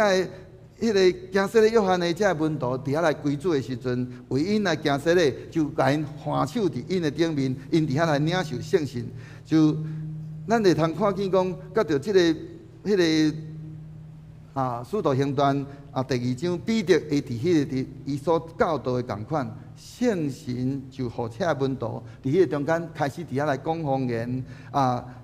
迄个加西利约翰的遮门徒伫遐来归主的时阵，为因来加西利，就甲因换手伫因的顶面，因伫遐来领受圣神。就咱会通看见讲，甲着即个迄个使徒行传第2章彼得伊伫迄个伊所教导的共款，圣神就互遮门徒伫迄个中间开始伫遐来讲方言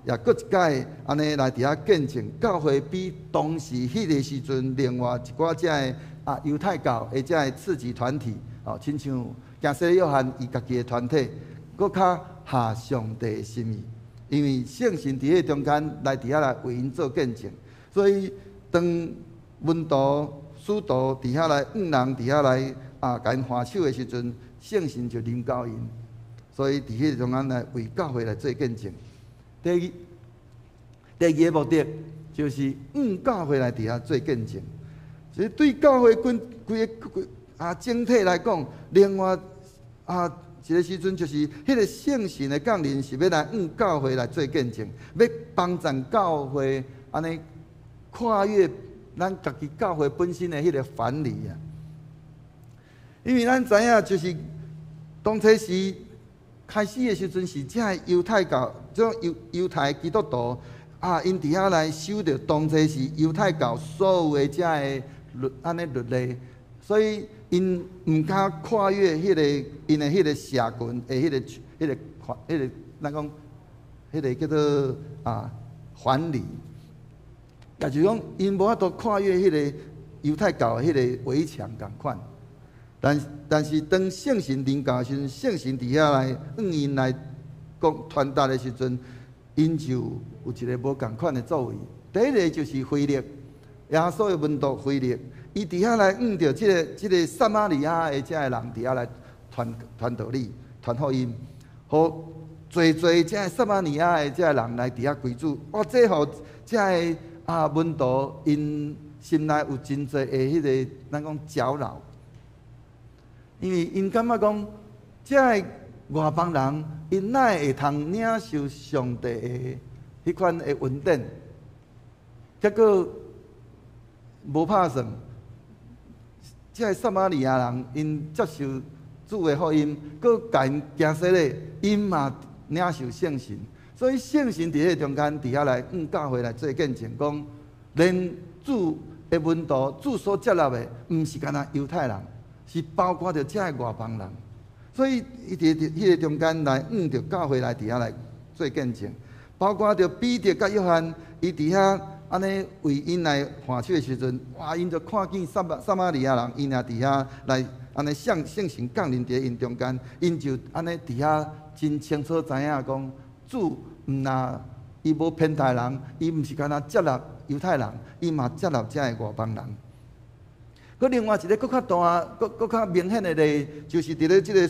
也搁一摆安尼来伫遐见证教会比当时迄个时阵另外一寡遮个犹太教的遮个次级团体亲像加西利约翰伊家己的团体，搁较合上帝的心意，因为圣神伫迄个中间来伫遐来为因做见证，所以当门徒使徒伫遐来人伫遐来甲因换手的时阵，圣神就临到因，所以伫迄个中间来为教会来做见证。第二个目的就是教会来伫遐做见证。所以对教会规个整体来讲，另外一个时阵就是迄个圣神的降临是要来教会来做见证，要帮助教会安尼跨越咱家己教会本身的迄个藩篱因为咱知影，就是当初时开始的时阵，是遮犹太教，这种犹太基督徒因伫遐来守着当初是犹太教所有的遮个安尼律例，所以因毋敢跨越迄个因的迄个社群的迄个咱讲迄个叫做藩篱，也就是讲因无法度跨越迄个犹太教的迄个围墙共款。但是当圣神临到时阵，圣神伫遐来因来讲传达的时阵，因就有一个无共款的作为。第一个就是腓力，耶稣的门徒腓力，伊伫遐来着即个撒玛利亚的遮个人伫遐来传道理、传福音，互侪遮个撒玛利亚的遮个人来伫遐归主。这互遮个门徒因心内有真侪的迄个咱讲搅扰。因为因感觉讲，遮个外邦人，因哪会通领受上帝的迄款的恩典？结果无拍算，遮个撒玛利亚人因接受主的福音，佮甲因行说咧，因嘛领受圣神，所以圣神伫迄中间伫遐来教会来做见证，讲连主的温度，主所接纳的，毋是干那犹太人，是包括着遮个外邦人。所以伊伫迄个中间来着教会来伫遐来做见证，包括着彼得甲约翰，伊伫遐安尼为因来换手的时阵，哇！因就看见撒玛利亚人，因也伫遐来安尼圣神降临伫因中间，因就安尼伫遐真清楚知影讲，主毋那伊无偏袒人，伊毋是干那接纳犹太人，伊嘛接纳遮个外邦人。佮另外一个更较大、更较明显的例，就是伫咧即个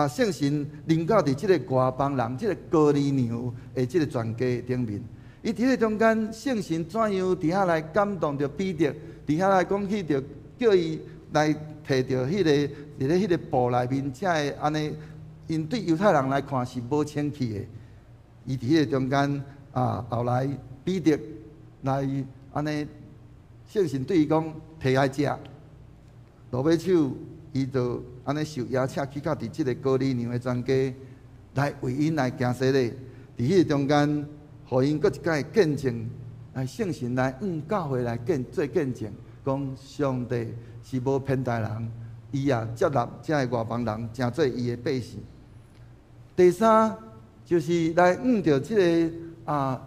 圣神临到伫即个外邦人，即个哥尼流的即个全家顶面。伊伫咧中间，圣神怎样伫遐来感动着彼得，伫遐来讲起着叫伊来摕着迄个伫咧迄个布内面，才会安尼，因对犹太人来看是无清气的。伊伫迄个中间后来彼得来安尼，圣神对伊讲摕来食。落尾手，伊就安尼受邀请去到伫即个哥尼流的全家来为因来行洗礼。伫迄个中间，互因搁一摆见证，来圣神来教会来做见证，讲上帝是无偏袒人，伊也接纳遮个外邦人，成做伊的百姓。第三就是来着即个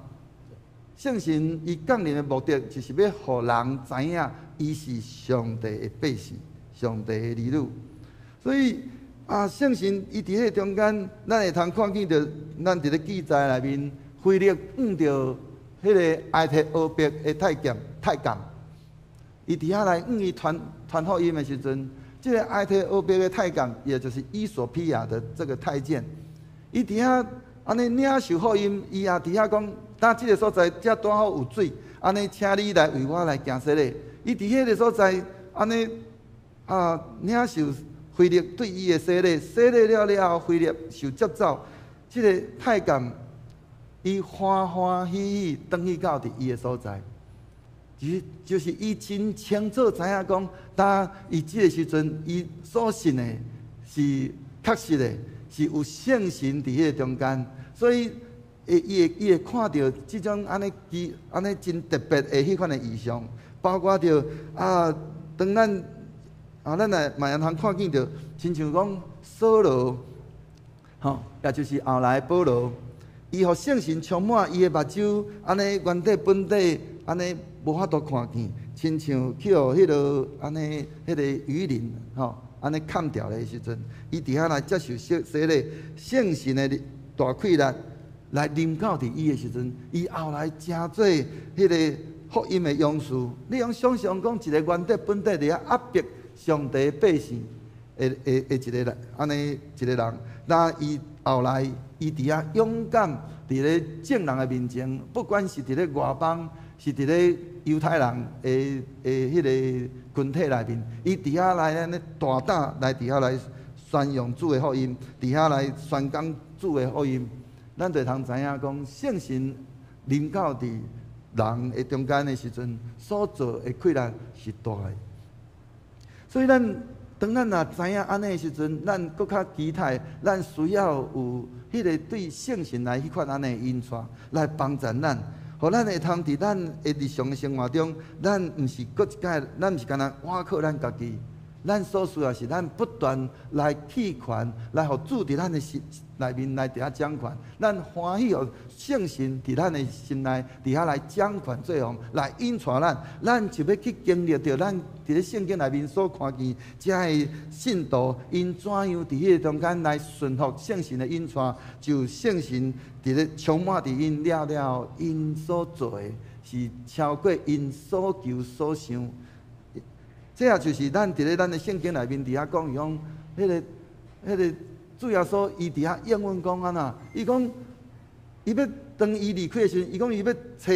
圣神伊降临的目的，就是要互人知影伊是上帝的百姓。上帝的儿女，所以圣神伊伫迄中间，咱会通看见着，咱伫咧记载内面，腓力着迄个埃提俄别的太监，伊伫遐来伊传福音的时阵，即个埃提俄别的太监，也就是伊索比亚的这个太监，伊伫遐安尼领受福音，伊也伫遐讲，当即个所在遮拄好有水，安尼请你来为我来行洗礼。伊伫迄个所在安尼。领受腓力对伊的洗礼，洗礼了后，腓力受接走。即个太监，伊欢欢喜喜转去到伫伊的所在，就是伊真清楚知影讲，当伊即个时阵，伊所信的是确实的，是有圣神伫迄个中间，所以伊会看到即种安尼真特别的迄款的异象，包括着当咱来嘛通看见着，亲像讲扫罗，也就是后来保罗，伊互圣神充满，伊的目睭安尼原底本底安尼无法度看见，亲像去互迄落安尼迄个鱼鳞安尼砍掉的时阵，伊伫遐来接受洗礼，圣神的大气力来临到伫伊的时阵，伊后来成做迄个福音的勇士。你用想象讲一个原底本底伫遐压迫上帝百姓的一个人，安尼一个人，那伊后来伊伫遐勇敢伫咧众人的面前，不管是伫咧外邦，是伫咧犹太人的迄个群体内面，伊伫遐来安尼大胆来伫遐来宣扬主的福音，伫遐来宣讲主的福音，咱就通知影讲，圣神临到伫人的中间的时阵，所做的气力是大的。所以当咱若知影安尼的时阵，咱搁较期待，咱需要有迄个对圣神来迄款安尼的引带来帮助咱，互咱会通伫咱的日常的生活中，咱毋是搁一摆，咱毋是干那倚靠咱家己，咱所需要是咱不断来弃权，来互主伫咱的心内面来伫遐掌权，咱欢喜互圣神伫咱的心内伫遐来掌权作用，来引带咱就要去经历着咱伫咧圣经内面所看见遮个信徒因怎样伫迄个中间来顺服圣神的引带，就圣神伫咧充满伫因了，因所做的是超过因所求所想。这也就是咱伫咧咱的圣经内面伫遐讲，伊讲迄个主耶稣伊伫遐应允讲安那，伊讲伊要当伊离开的时阵，伊讲伊要找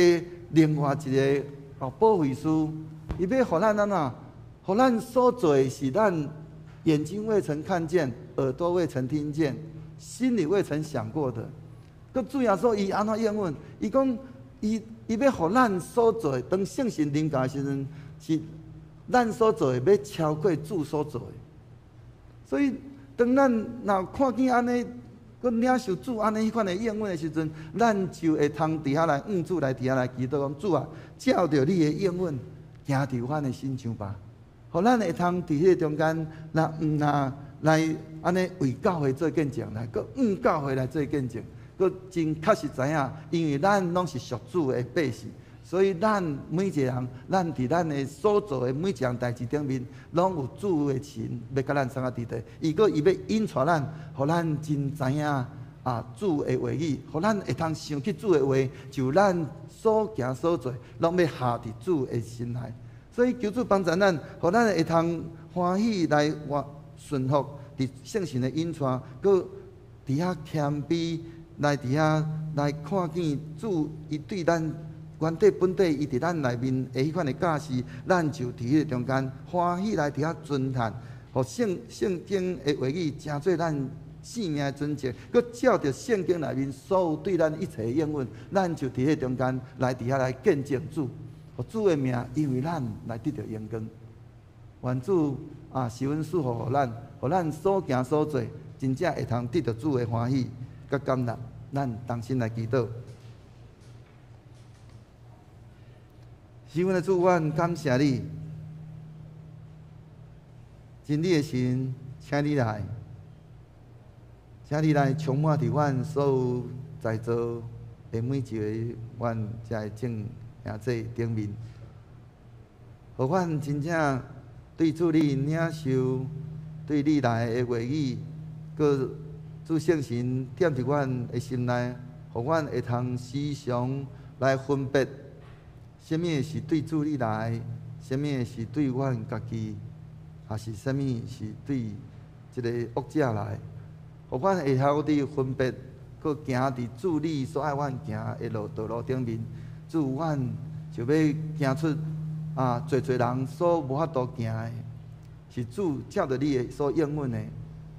另外一个保惠师，伊要互咱安那，互咱所做的是咱眼睛未曾看见，耳朵未曾听见，心里未曾想过的。佮主耶稣伊安怎应允？伊讲伊要互咱所做的，当圣神临到的时阵，是咱所做的要超过主所做的。所以当咱若看见安尼，佮领受主安尼迄款的应允的时阵，咱就会通伫遐来主来伫遐来祈祷讲主啊，照着你的应允，行伫阮的心上吧，互咱会通伫迄个中间，来安尼为教会做见证，来搁教会来做见证，搁真确实知影，因为咱拢是属主的百姓，所以咱每一个人，咱伫咱的所做的每一样代志顶面，拢有主的神要甲咱相合伫地，伊要引带咱，互咱真知影主的话语，互咱会通想起主的话，就咱所行所做，拢要下伫主的心内。所以求主帮助咱，互咱会通欢喜来顺服伫圣神的引带，佮伫遐谦卑来伫遐来看见主伊对咱原底本底伊伫咱内面的迄款的教示，咱就伫迄个中间欢喜来伫遐尊叹，互圣经的话语成做咱生命的准则，佮照着圣经内面所有对咱一切的应允，咱就伫迄个中间来伫遐来见证主，互主的名因为咱来得到荣光。愿主是阮赐福互咱所行所做，真正会通得到主的欢喜甲感纳。咱同心来祈祷。是阮的主，阮感谢你，真理的神，请你来，请你来充满伫阮所有在座的每一个阮遮的众兄弟顶面，互阮真正对主你领受，对你来的话语，佮主圣神踮伫阮的心内，互阮会通时常来分别，什么是对主你来，什么是对阮家己，也是什么是对这个恶者来，互阮会晓伫分别，佮行伫主你所爱阮行的道路顶面，主阮就要行出侪人所无法度行的，是主照着你的所应允的。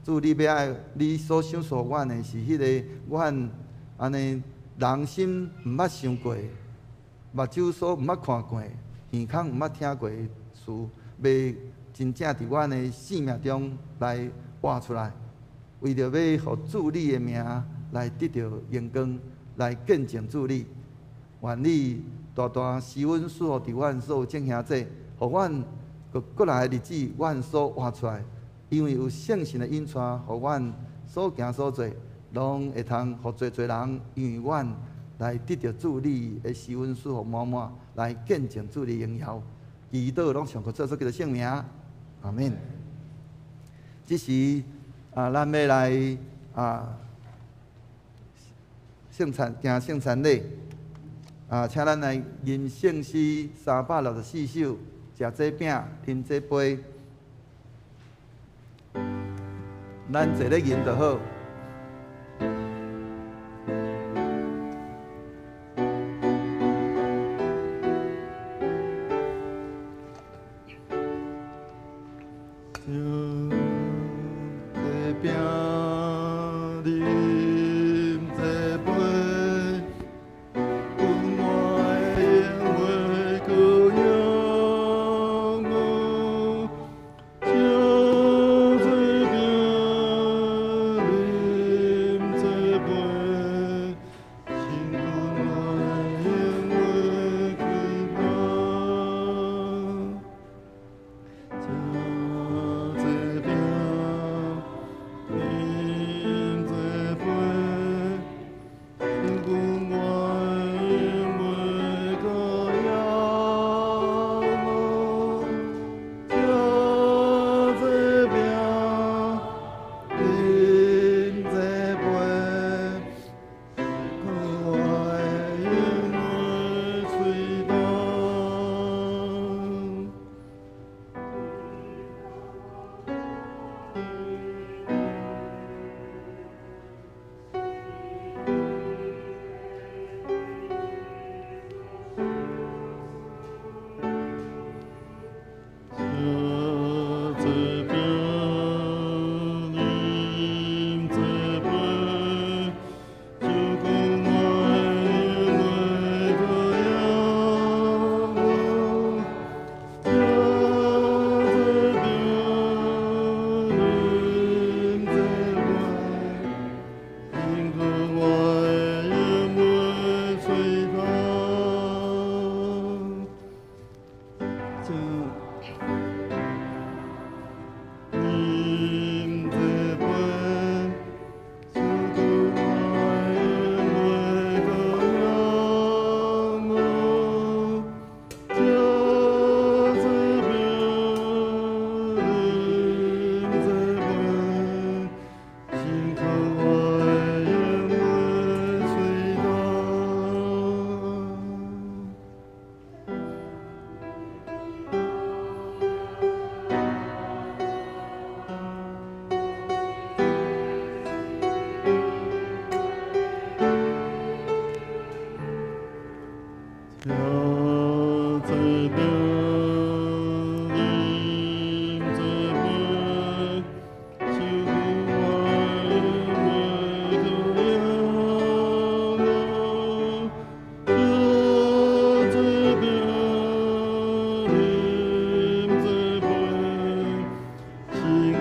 主，你要爱你所想所愿的，是迄个阮安尼人心毋捌想过，目睭所毋捌看过，耳孔毋捌听过的事，要真正伫阮的生命中来活出来，为着要互主你的名来得到荣光，来见证主你。愿你大大施恩赐福伫阮所有众兄弟，互阮过来的日子，阮所活出来。因为有圣神的引带，互阮所行所做，拢会通互侪人，因为阮来得到主你的施恩赐福满满，来见证主你荣耀。祈祷拢上课做出佢的圣名，阿免。这时咱要来圣餐行圣餐礼请咱来吟圣诗364首，食这饼，饮这杯。咱坐咧吟就好。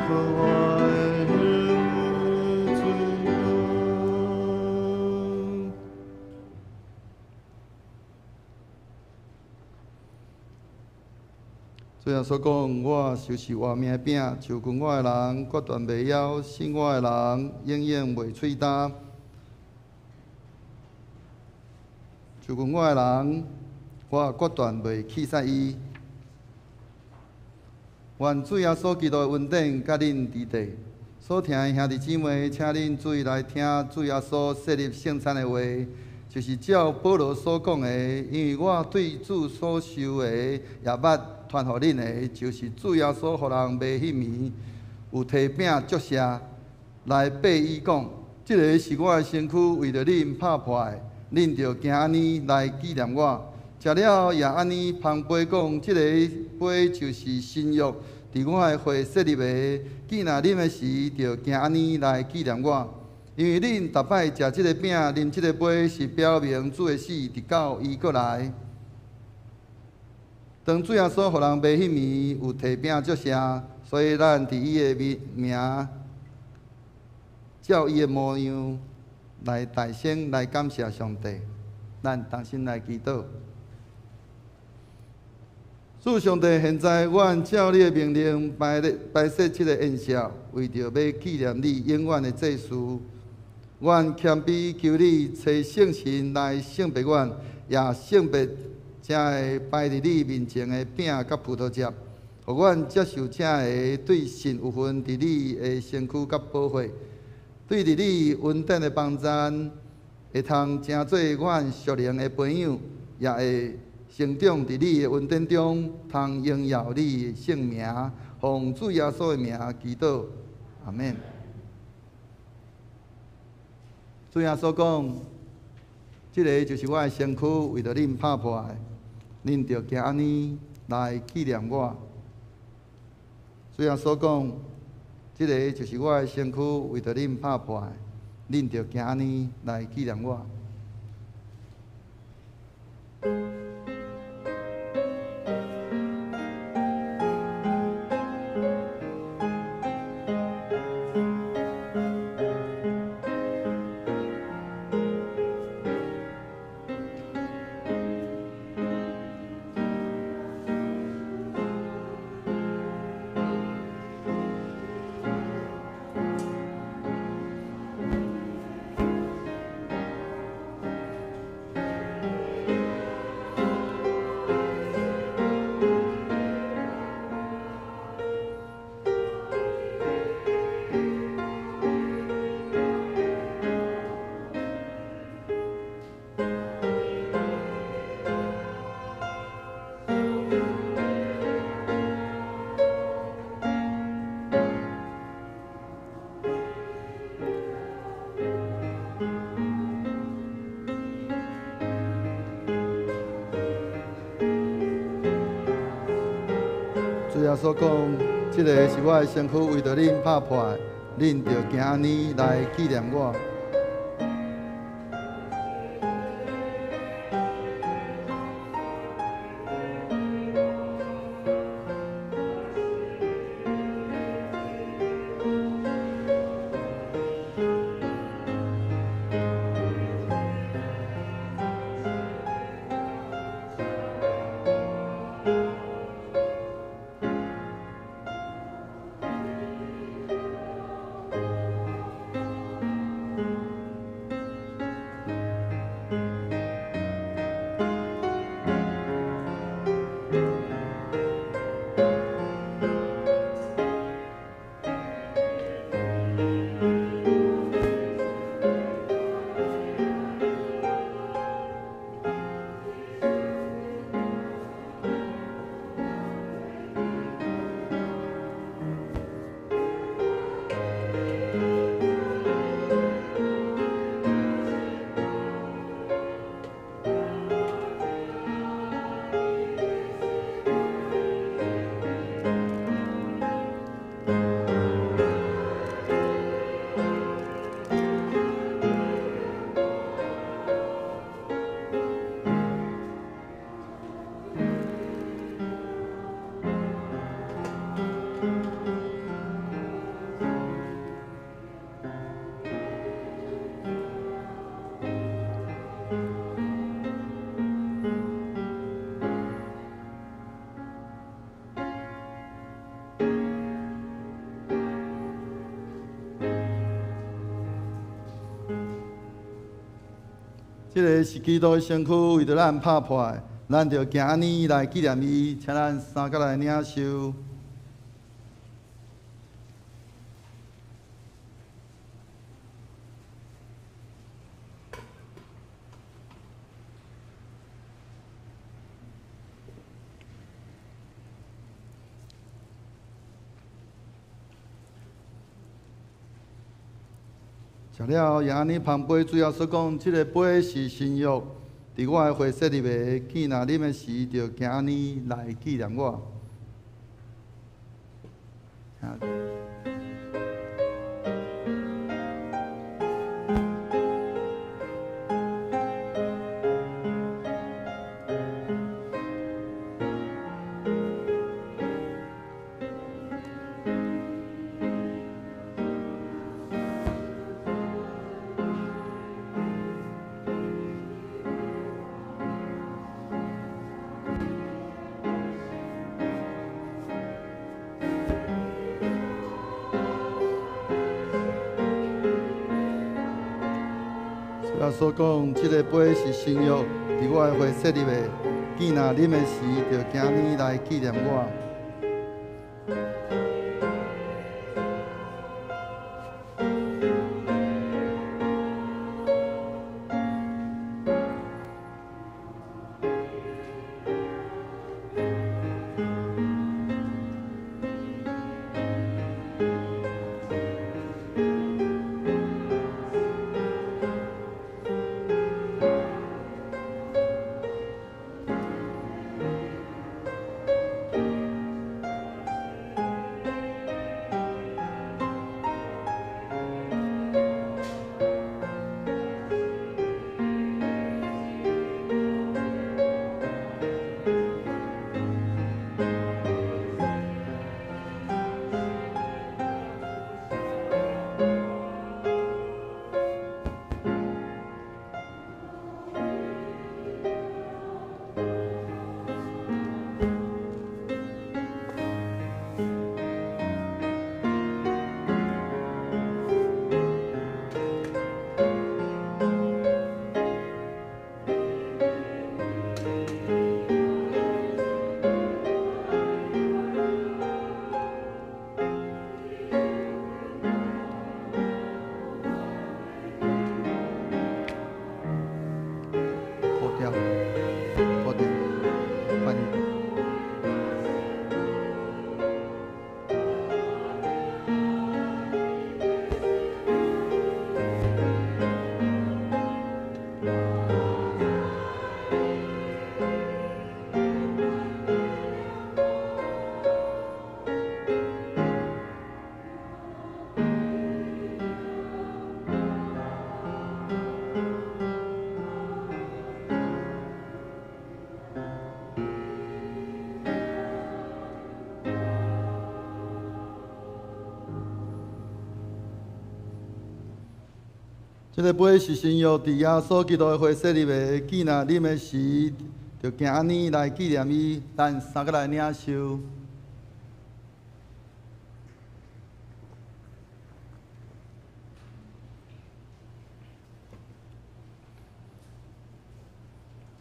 可爱的主。最后所讲，我就是活命的饼，求困我的人决断袂枵，信我的人永远袂喙焦。求困我的人，我决断袂弃杀伊。愿主耶稣基督的恩典甲恁伫地。所听的兄弟姊妹，请恁注意来听主耶稣设立圣餐的话，就是照保罗所讲的，因为我对主所受的也捌传予恁的，就是主耶稣互人卖迄暝，有摕饼祝谢，来八伊讲，即个是我的身躯，为着恁拍破的，恁着行安尼来纪念我。食了也安尼旁杯讲，即个杯就是新约，伫我的血设立的，既然啉的时，着行安尼来纪念我。因为恁逐摆食即个饼、啉即个杯，是表明主的死，直到伊过来。当主耶稣互人卖迄暝，有摕饼祝谢，所以咱伫伊的名，照伊的模样来大声来感谢上帝。咱同心来祈祷。主上帝，现在阮照你的命令摆设这个宴席，为着要纪念你永远的祭祀。阮谦卑求你找圣神来圣别阮，也圣别这个摆伫你面前的饼甲葡萄汁，互阮接受这个对神有份伫你的身躯甲保护，对伫你恩典的帮助，会通成做阮属灵的朋友，也会成长伫你的恩典中，通荣耀你的圣名，奉主耶稣的名祈祷，阿免。主耶稣讲，即个就是我的身躯，为着恁拍破的，恁着行安尼来纪念我。主耶稣讲，即个就是我的身躯，为着恁拍破的，恁着行安尼来纪念我。主耶稣讲，即个是我的身躯，为着恁拍破的，恁着行安尼来纪念我。这个是基督的身躯为着咱拍破的，咱着行安尼来纪念伊，请咱三角来领受。食了，也安尼旁杯，主要所讲，即个杯是新约，伫我的会室里面，见若啉的时，着行安尼来纪念我。啊，所讲，即个杯是新约，伫我的会室里面，见若啉的时，着今年来纪念我。这个杯是新约，伫耶稣基督的会室里面，见若啉的时，就行安尼来纪念伊，咱三个来领受。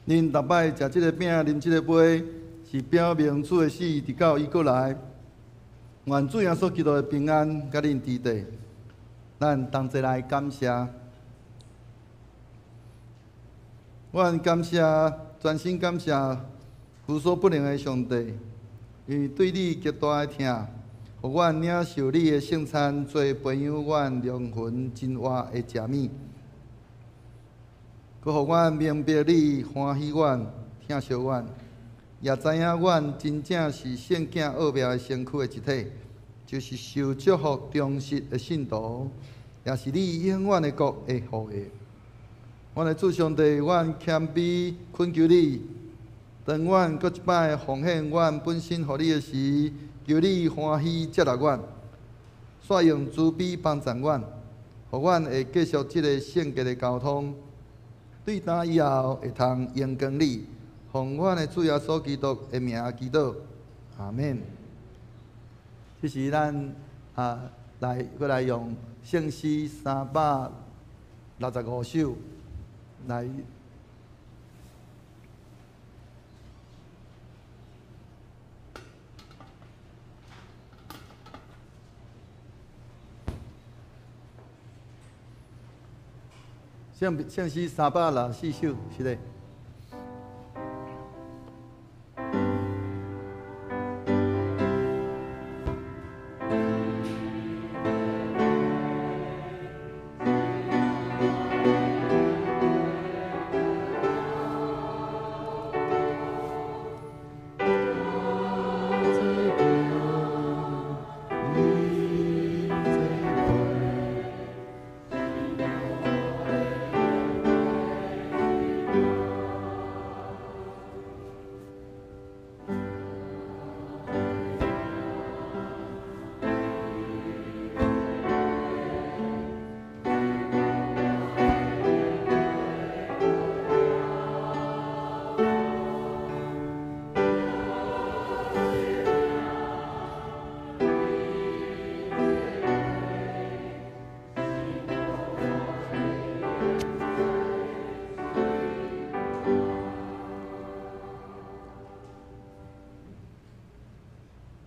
恁逐摆食这个饼、啉这个杯，是表明主的死，直到伊过来。愿主耶稣基督的平安，甲恁伫地。咱同齐来感谢。阮感谢，全心感谢无所不能的上帝，因为对你极大的疼，互阮领受你的圣餐，做培养阮灵魂真活的食物，佮互阮明白你欢喜阮、疼惜阮，也知影阮真正是圣经奥妙的身躯的一体，就是受祝福忠实的信徒，也是你永远的国的后裔。阮的主上帝，阮谦卑恳求你，当阮搁一摆奉献阮本身予你的时，求你欢喜接纳阮，煞用慈悲帮助阮，互阮会继续即个圣洁的交通，对当以后会通荣光你，奉阮的主耶稣基督的名祈祷，阿免。这是咱过来用圣诗365首。来圣诗364首，是的。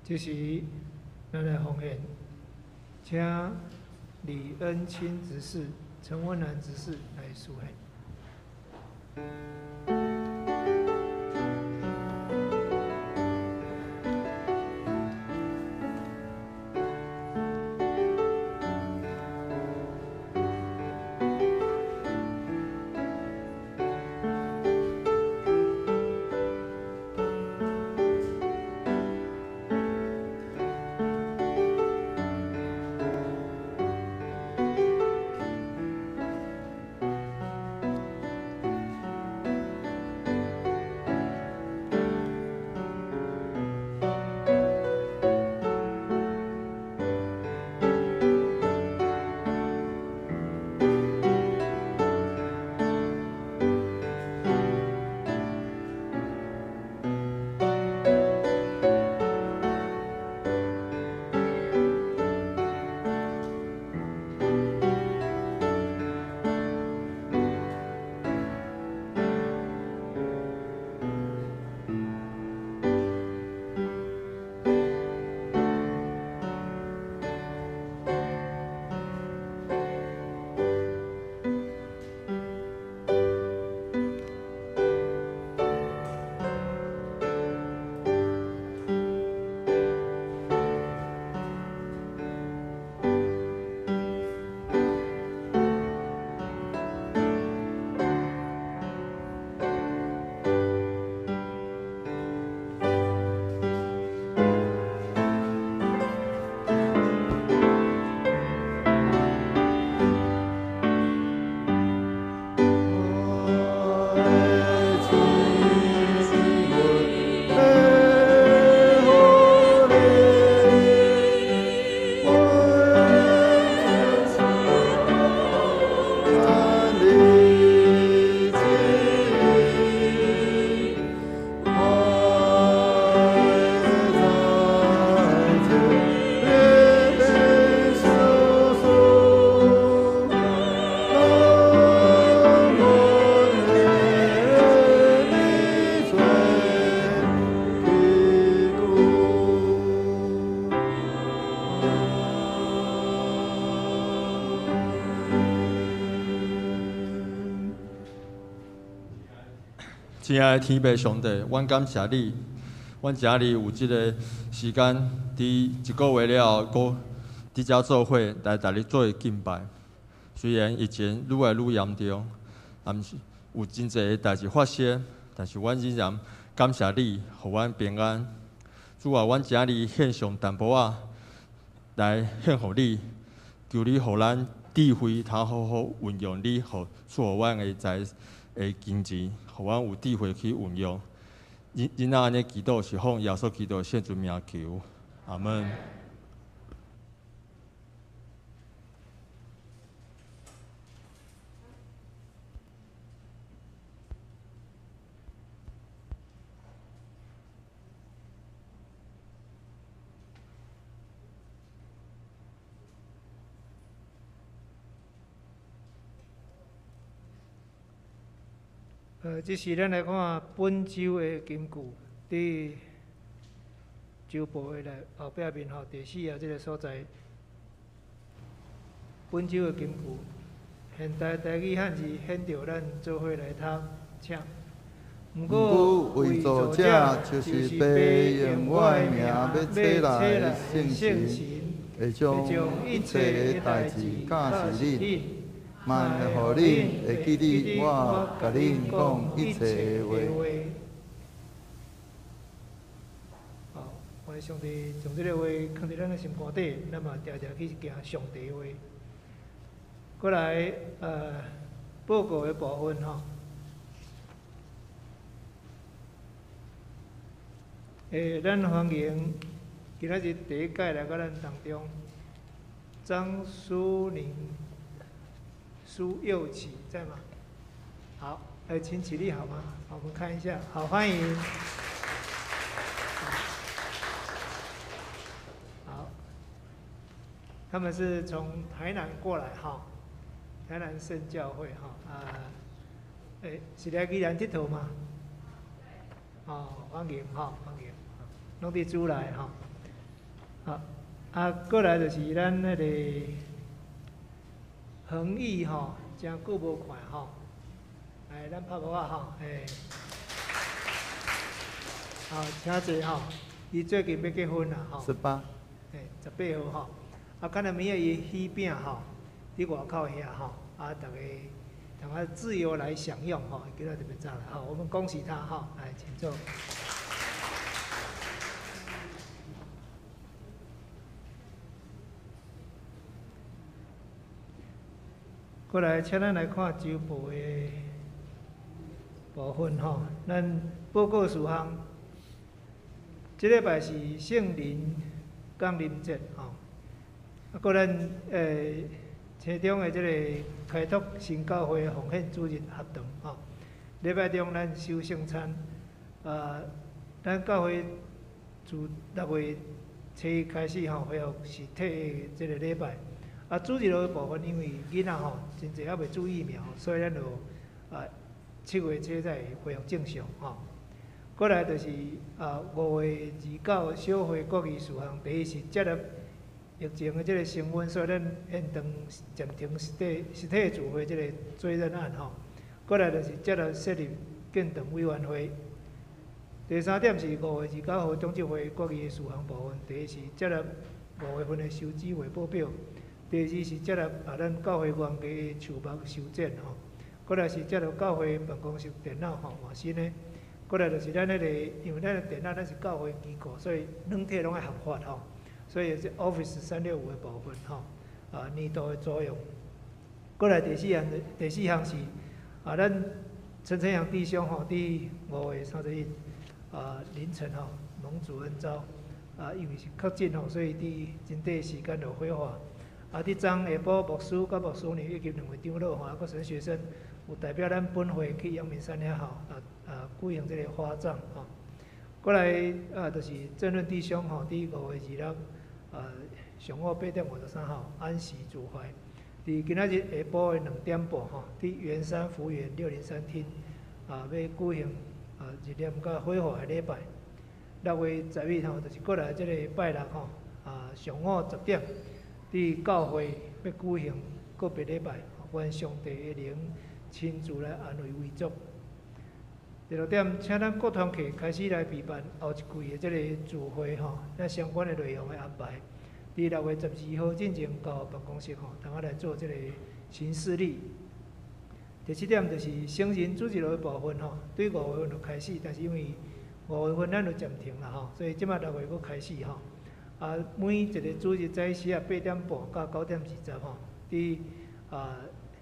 这是咱的奉献，请李恩清执事、陈文南执事来书献。亲爱的天父上帝，阮感谢你，阮遮里有即个时间，伫一个月了后，伫遮做伙来逐日做敬拜。虽然疫情愈来愈严重，但是有真侪个代志发生，但是阮仍然感谢你，互阮平安。主啊，阮遮里献上淡薄仔来献互你，求你互咱智慧，通好好运用你互赐互阮的金钱。互阮有智慧去运用，因安尼祈祷是奉耶稣基督圣主名求，阿门。这是咱来看本周的金句，伫周报的后壁面第4页这个所在。本周的金句现代台语汉字显着咱做伙来读，请。毋过为作者就是培养我的名要册来的圣神，会将一切的代志教示恁，万会互恁会记得我甲恁讲一切的话。好，愿上帝将这个话放伫咱的心肝底，咱嘛常常去行上帝的话。过来，报告的部分吼。咱欢迎今仔日第一届来到咱当中，张淑宁、苏幼启在吗？好，请起立好吗？好，我们看一下，好，欢迎。好，他们是从台南过来哈，台南圣教会哈是来宜兰佚佗吗？哦，欢迎哈，欢迎。拢伫主内吼，好，过来就是咱迄个恒毅吼，真久无看吼，来咱拍鼓啊吼，好，请坐吼，伊最近要结婚啦吼，18，18号吼，看到明仔伊喜饼吼，伫外口遐吼，大家通自由来享用吼，今仔特别早来，好，我们恭喜他吼，来请坐。过来，请咱来看周报的部分吼。咱报告事项，即礼拜是圣灵降临节吼。过咱车中的即个开拓新教会奉献主日活动吼。礼拜中咱收圣餐，咱教会自6月初一开始吼，恢复实体的即个礼拜。主日的部分，因为囡仔吼真侪还袂注疫苗，所以咱就7月初才恢复正常吼。过来就是5月29小会国语事项，第一是接纳疫情的即个升温，所以咱现场暂停实体聚会即个责任案吼。过来就是接纳设立建堂委员会。第3点是5月29号中执会国语的事项部分，第一是接纳5月份的收支汇报表。第二是接纳咱教会员的筹目修正吼，过来是接纳教会办公室电脑吼换新的，过来就是咱迄个，因为咱的电脑咱是教会机构，所以软体拢爱合法吼，所以是 Office 365的部分吼，年度的作用。过来第四项是咱陈晨阳弟兄吼，伫5月31凌晨吼蒙主恩召，因为是确诊吼，所以伫真短时间就火化。伫昨下晡牧师甲牧师娘以及2位长老吼，还佫神学生有代表咱本会去阳明山遐吼，举行即个花葬吼。过来就是正论弟兄吼，伫5月26上午8点53号安息主怀。伫今仔日下晡的2点半吼，伫圆山福园603厅要举行日念甲火化的礼拜。6月11号就是过来即个拜六吼，上午10点。伫教会要举行个别礼拜，愿上帝的灵亲自来安慰为主。第6点，请咱各团契开始来备办后一季的即个聚会吼，咱相关的内容的安排。伫6月12号进行教学办公室吼，通来做即个行事历。第7点就是成人主日的部分吼，对5月份就开始，但是因为5月份咱就暂停啦吼，所以即摆6月佫开始吼。每一个主日早时8点半到9点20吼，伫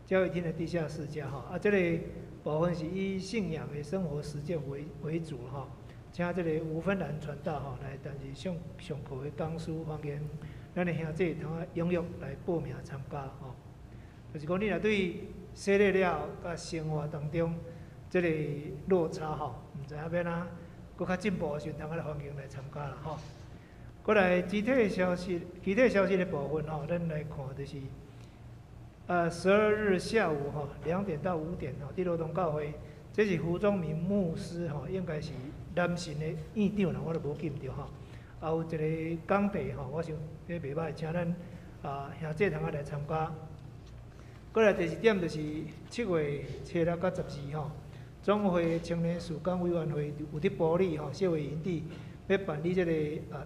教育厅的地下室遮吼。这个部分是以信仰的生活实践为主吼，请这个吴芬兰传道吼来担任上课的讲师，欢迎咱的兄弟通踊跃来报名参加吼。就是讲你若对洗礼了甲生活当中这个落差吼，毋知影要哪佫较进步的时阵，通来欢迎来参加啦吼。过来具体消息的部分吼，咱来看就是12日下午吼2点到5点吼，伫罗东教会，这是胡宗明牧师吼，应该是男神的院长啦，我都无记毋着吼。还有一个讲题吼，我想这袂歹，请咱兄弟通来参加。过来第二点就是7月7日到12吼，总会青年曙光委员会有伫埔里吼社会营地要办理这个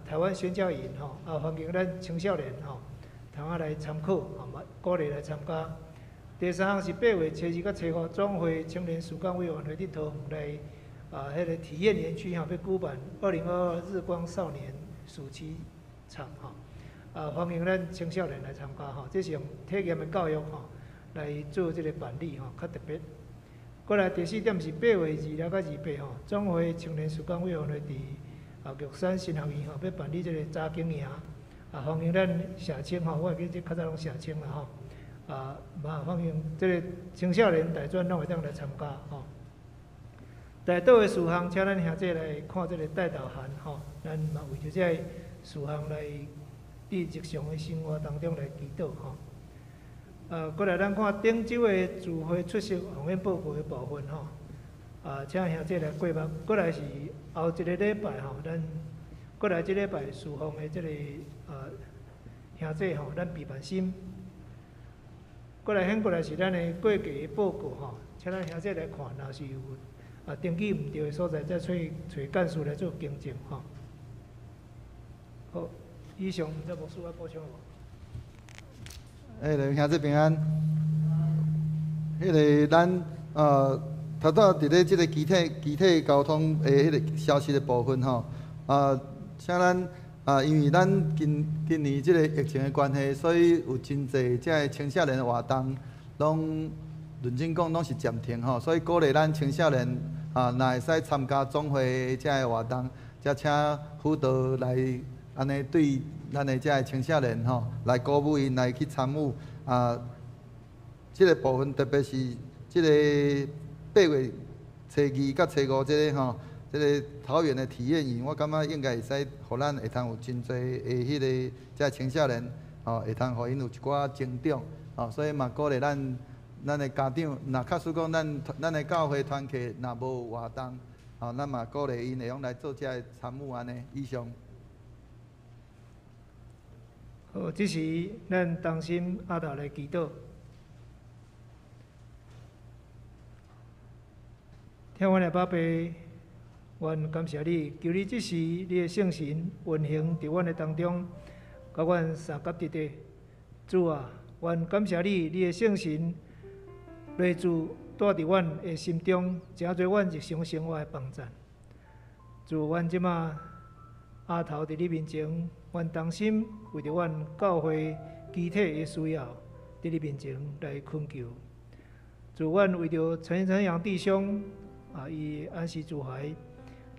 台湾宣教营吼，欢迎咱青少年吼，通来参考吼，鼓励来参加。第三项是8月初2到初5，总会青年曙光委员会伫桃园来迄个体验园区吼，要举办2022日光少年暑期场吼，欢迎咱青少年来参加吼，这是用体验的教育吼来做这个办理吼，较特别。过来第4点是8月26到28吼，总会青年曙光委员会伫玉山新学院吼，要办理这个查经营，欢迎咱社青吼，我会记这较早拢社青啦吼。欢迎这个青少年大专拢会当来参加吼。大道的事项，请咱兄弟来看这个带导函吼，咱嘛为着这事项来伫日常的生活当中来祈祷吼。过来咱看顶周的聚会出席奉献报告的部分吼。请兄弟来过目。过来是后一个礼拜吼，咱过来这礼拜事奉的这个兄弟吼，咱备办心。过来过来是咱的过节报告吼，请咱兄弟来看，若是有登记毋对的所在，再找干事来做更正吼。好，以上这牧师要补充无？兄弟平安。咱头拄伫咧即个集体交通的迄个消息的部分吼，请咱因为咱今年即个疫情的关系，所以有真侪即个青少年的活动，拢认真讲拢是暂停吼，所以鼓励咱青少年若会使参加总会即个活动，则请辅导来安尼对咱的即个青少年吼来鼓舞因来去参与即个部分，特别是即个8月初2到初5即个吼。即个桃园的体验营，我感觉应该会使，互咱会通有真侪的迄个即青少年，会通互因有一寡成长，所以嘛鼓励咱的家长，若假使讲咱的教会团契若无有活动，咱嘛鼓励因会用来做遮个参与安尼。以上。好，这是咱当心阿头来祈祷。听阮的宝贝。愿感谢你，求你这时你的圣神运行伫阮的当中，甲阮三甲直地。主啊，愿感谢你，你的圣神来自带伫阮的心中，真做阮日常生活的帮助。主，阮即马阿头伫你面前，阮当心为着阮教会集体的需要，伫你面前来恳求。主，阮为着陈阳弟兄伊安息主怀。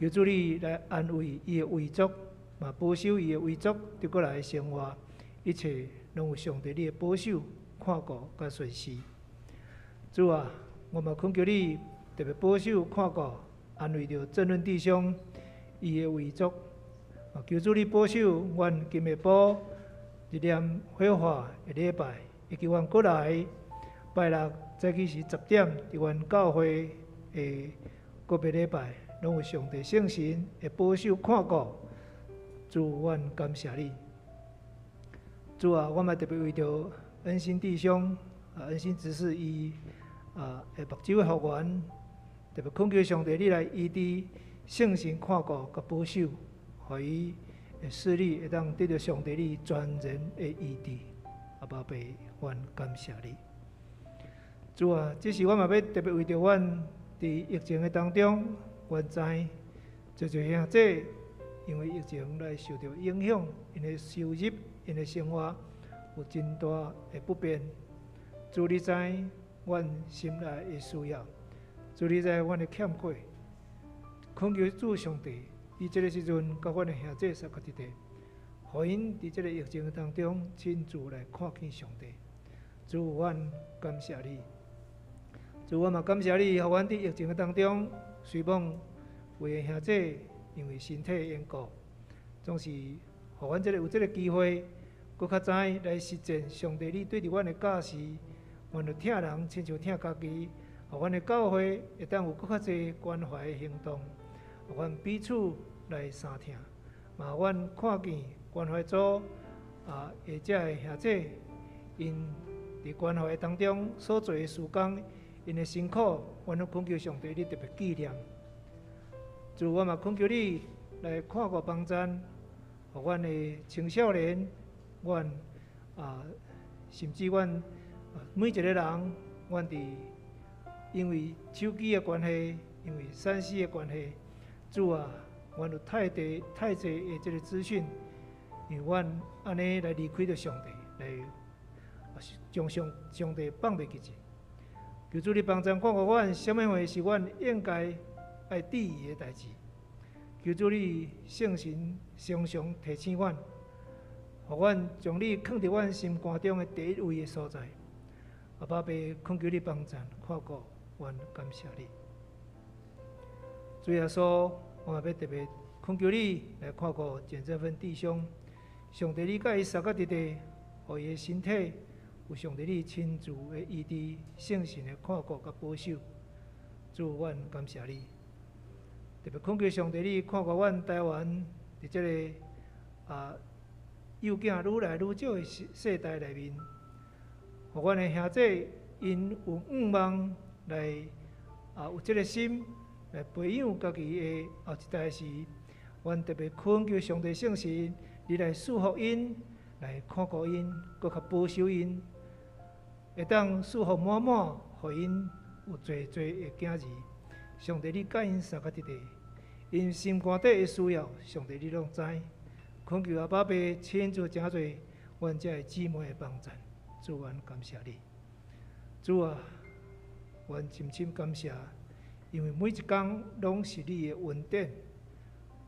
求主你来安慰伊的遗族，嘛保守伊的遗族得过来的生活，一切拢有上帝你的保守、看顾甲随时。主啊，我嘛恳求你特别保守、看顾、安慰着正论弟兄伊的遗族。求主你保守阮金下晡日念火化的礼拜，以及阮过来拜六早起是10点，伫阮教会的个别礼拜。拢有上帝圣神的保守看顾，主，阮感谢你。主啊，我嘛特别为着恩心弟兄恩心执事伊会目睭的复原，特别恳求上帝你来医治圣神看顾甲保守，互伊的视力会当得到上帝你全然的医治。宝贝，阮感谢你。主啊，这是我嘛要特别为着阮伫疫情的当中。阮知，做兄弟因为疫情来受到影响，因的收入、因的生活有真大的不便。主你知，阮心内的需要，主你知阮的欠缺，恳求主上帝，伫这个时阵，甲阮的兄弟三个一地，互因伫这个疫情当中亲自来看见上帝。主，阮感谢你。主，我嘛感谢你，互阮伫疫情的当中。虽望为兄弟因为身体的缘故，总是互阮有这个机会，搁较早来实践上帝你对伫阮的教示。阮着疼人，亲像疼家己。互阮的教会会当有搁较侪关怀的行动，互阮彼此来相疼。嘛，阮看见关怀组遮的兄弟因伫关怀当中所做的事工，因的辛苦，阮都恳求上帝你特别纪念。主，我嘛恳求你来看顾帮赞，互阮的青少年，阮甚至阮每一个人，阮伫因为手机的关系，因为3C 的关系，主啊，阮有太济的这个资讯，因为阮安尼来离开着上帝，来将上帝放袂记者。求主你帮助看顾阮，什么话是阮应该爱注意的代志。求主你圣神常常提醒阮，互阮将你放伫阮心肝中的第一位的所在。阿爸爸，恳求你帮助看顾阮，感谢你。主耶稣，我嘛要特别恳求你来看顾简这份弟兄。上帝，你甲伊相隔伫地，互伊的身体有上帝你亲自的医治、圣神的看顾甲保守。主，阮感谢你。特别恳求上帝，你看顾阮台湾伫这个幼囝愈来愈少的世代内面，互阮的兄弟因有愿望来有这个心来培养家己的后一代时，阮特别恳求上帝圣神，你来赐福因，来看顾因，搁较保守因，会当赐福满满，互因有最的囝儿。上帝，你甲因相隔伫地，因心肝底的需要，上帝你拢知。恳求阿爸爸亲自诚侪阮遮的姊妹的帮助，主，阮感谢你。主啊，阮深深感谢，因为每一工拢是你的恩典，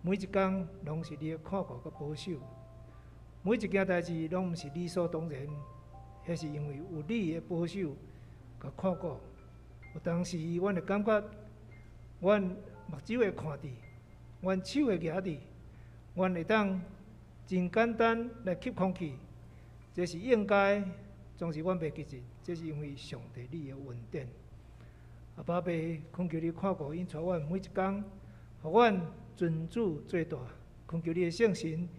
每一工拢是你的看顾甲保守，每一件代志拢毋是理所当然，迄是因为有你的保守甲看顾。有当时，阮会感觉，阮目睭会看伫，阮手会举伫，阮会当真简单来吸空气，这是应该，总是阮袂记得，这是因为上帝你的恩典。阿爸爸，恳求你看顾因带阮每一工，互阮尊主做大，恳求你的圣神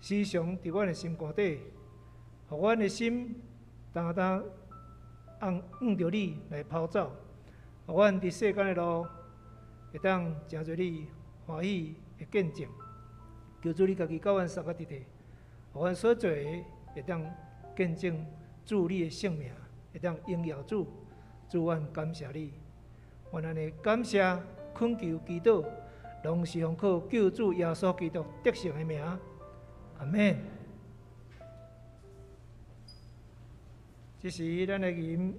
时常伫阮的心肝底，互阮的心单单按着你来跑走，互阮伫世间的路会当诚侪你欢喜的见证。求主你家己甲阮相隔伫地，互阮所做的会当见证主你的圣名，会当荣耀主。主，阮感谢你，阮安尼感谢、恳求、祈祷，拢是奉靠救主耶稣基督得胜的名。阿门。这是咱的吟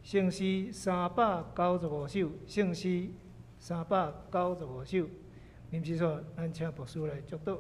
圣诗395首，圣诗395首。临时说，咱请牧师来祝祷。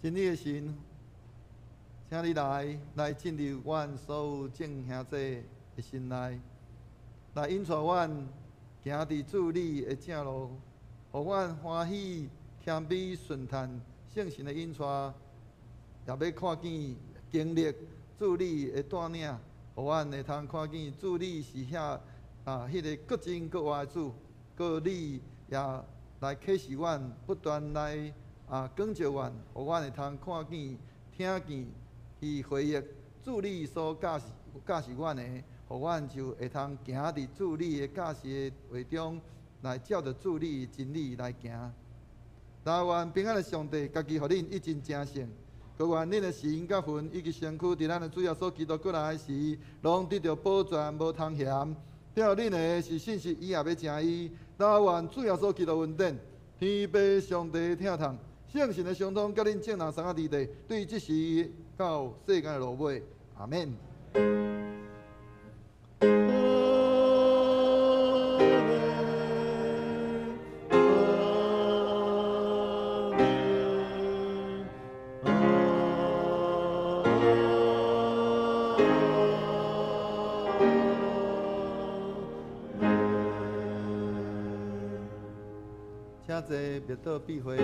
真理的神，请你来进入阮所有众兄弟的心内，来引带阮行伫主你的正路，互阮欢喜、谦卑、顺坦、圣神的引带，也要看见经历主你的带领，互阮会通看见主你是迄个各真各活的主，个你也来启示阮，不断来光照阮，互阮会通看见、听见，去回忆主你所教示阮的，互阮就会通行伫主你的教示的话中，来照着主你的真理来行。但愿平安的上帝，家己互恁一真正胜。各愿恁的心甲魂以及身躯，伫咱的主耶稣基督过来时，拢得到保全，无通嫌。了恁的是信息以后要正义。但愿主耶稣基督恩典，天父上帝疼痛，圣神的相通，甲恁正人三个伫地，对即时到世间的落尾。阿免。请坐，灭道避讳。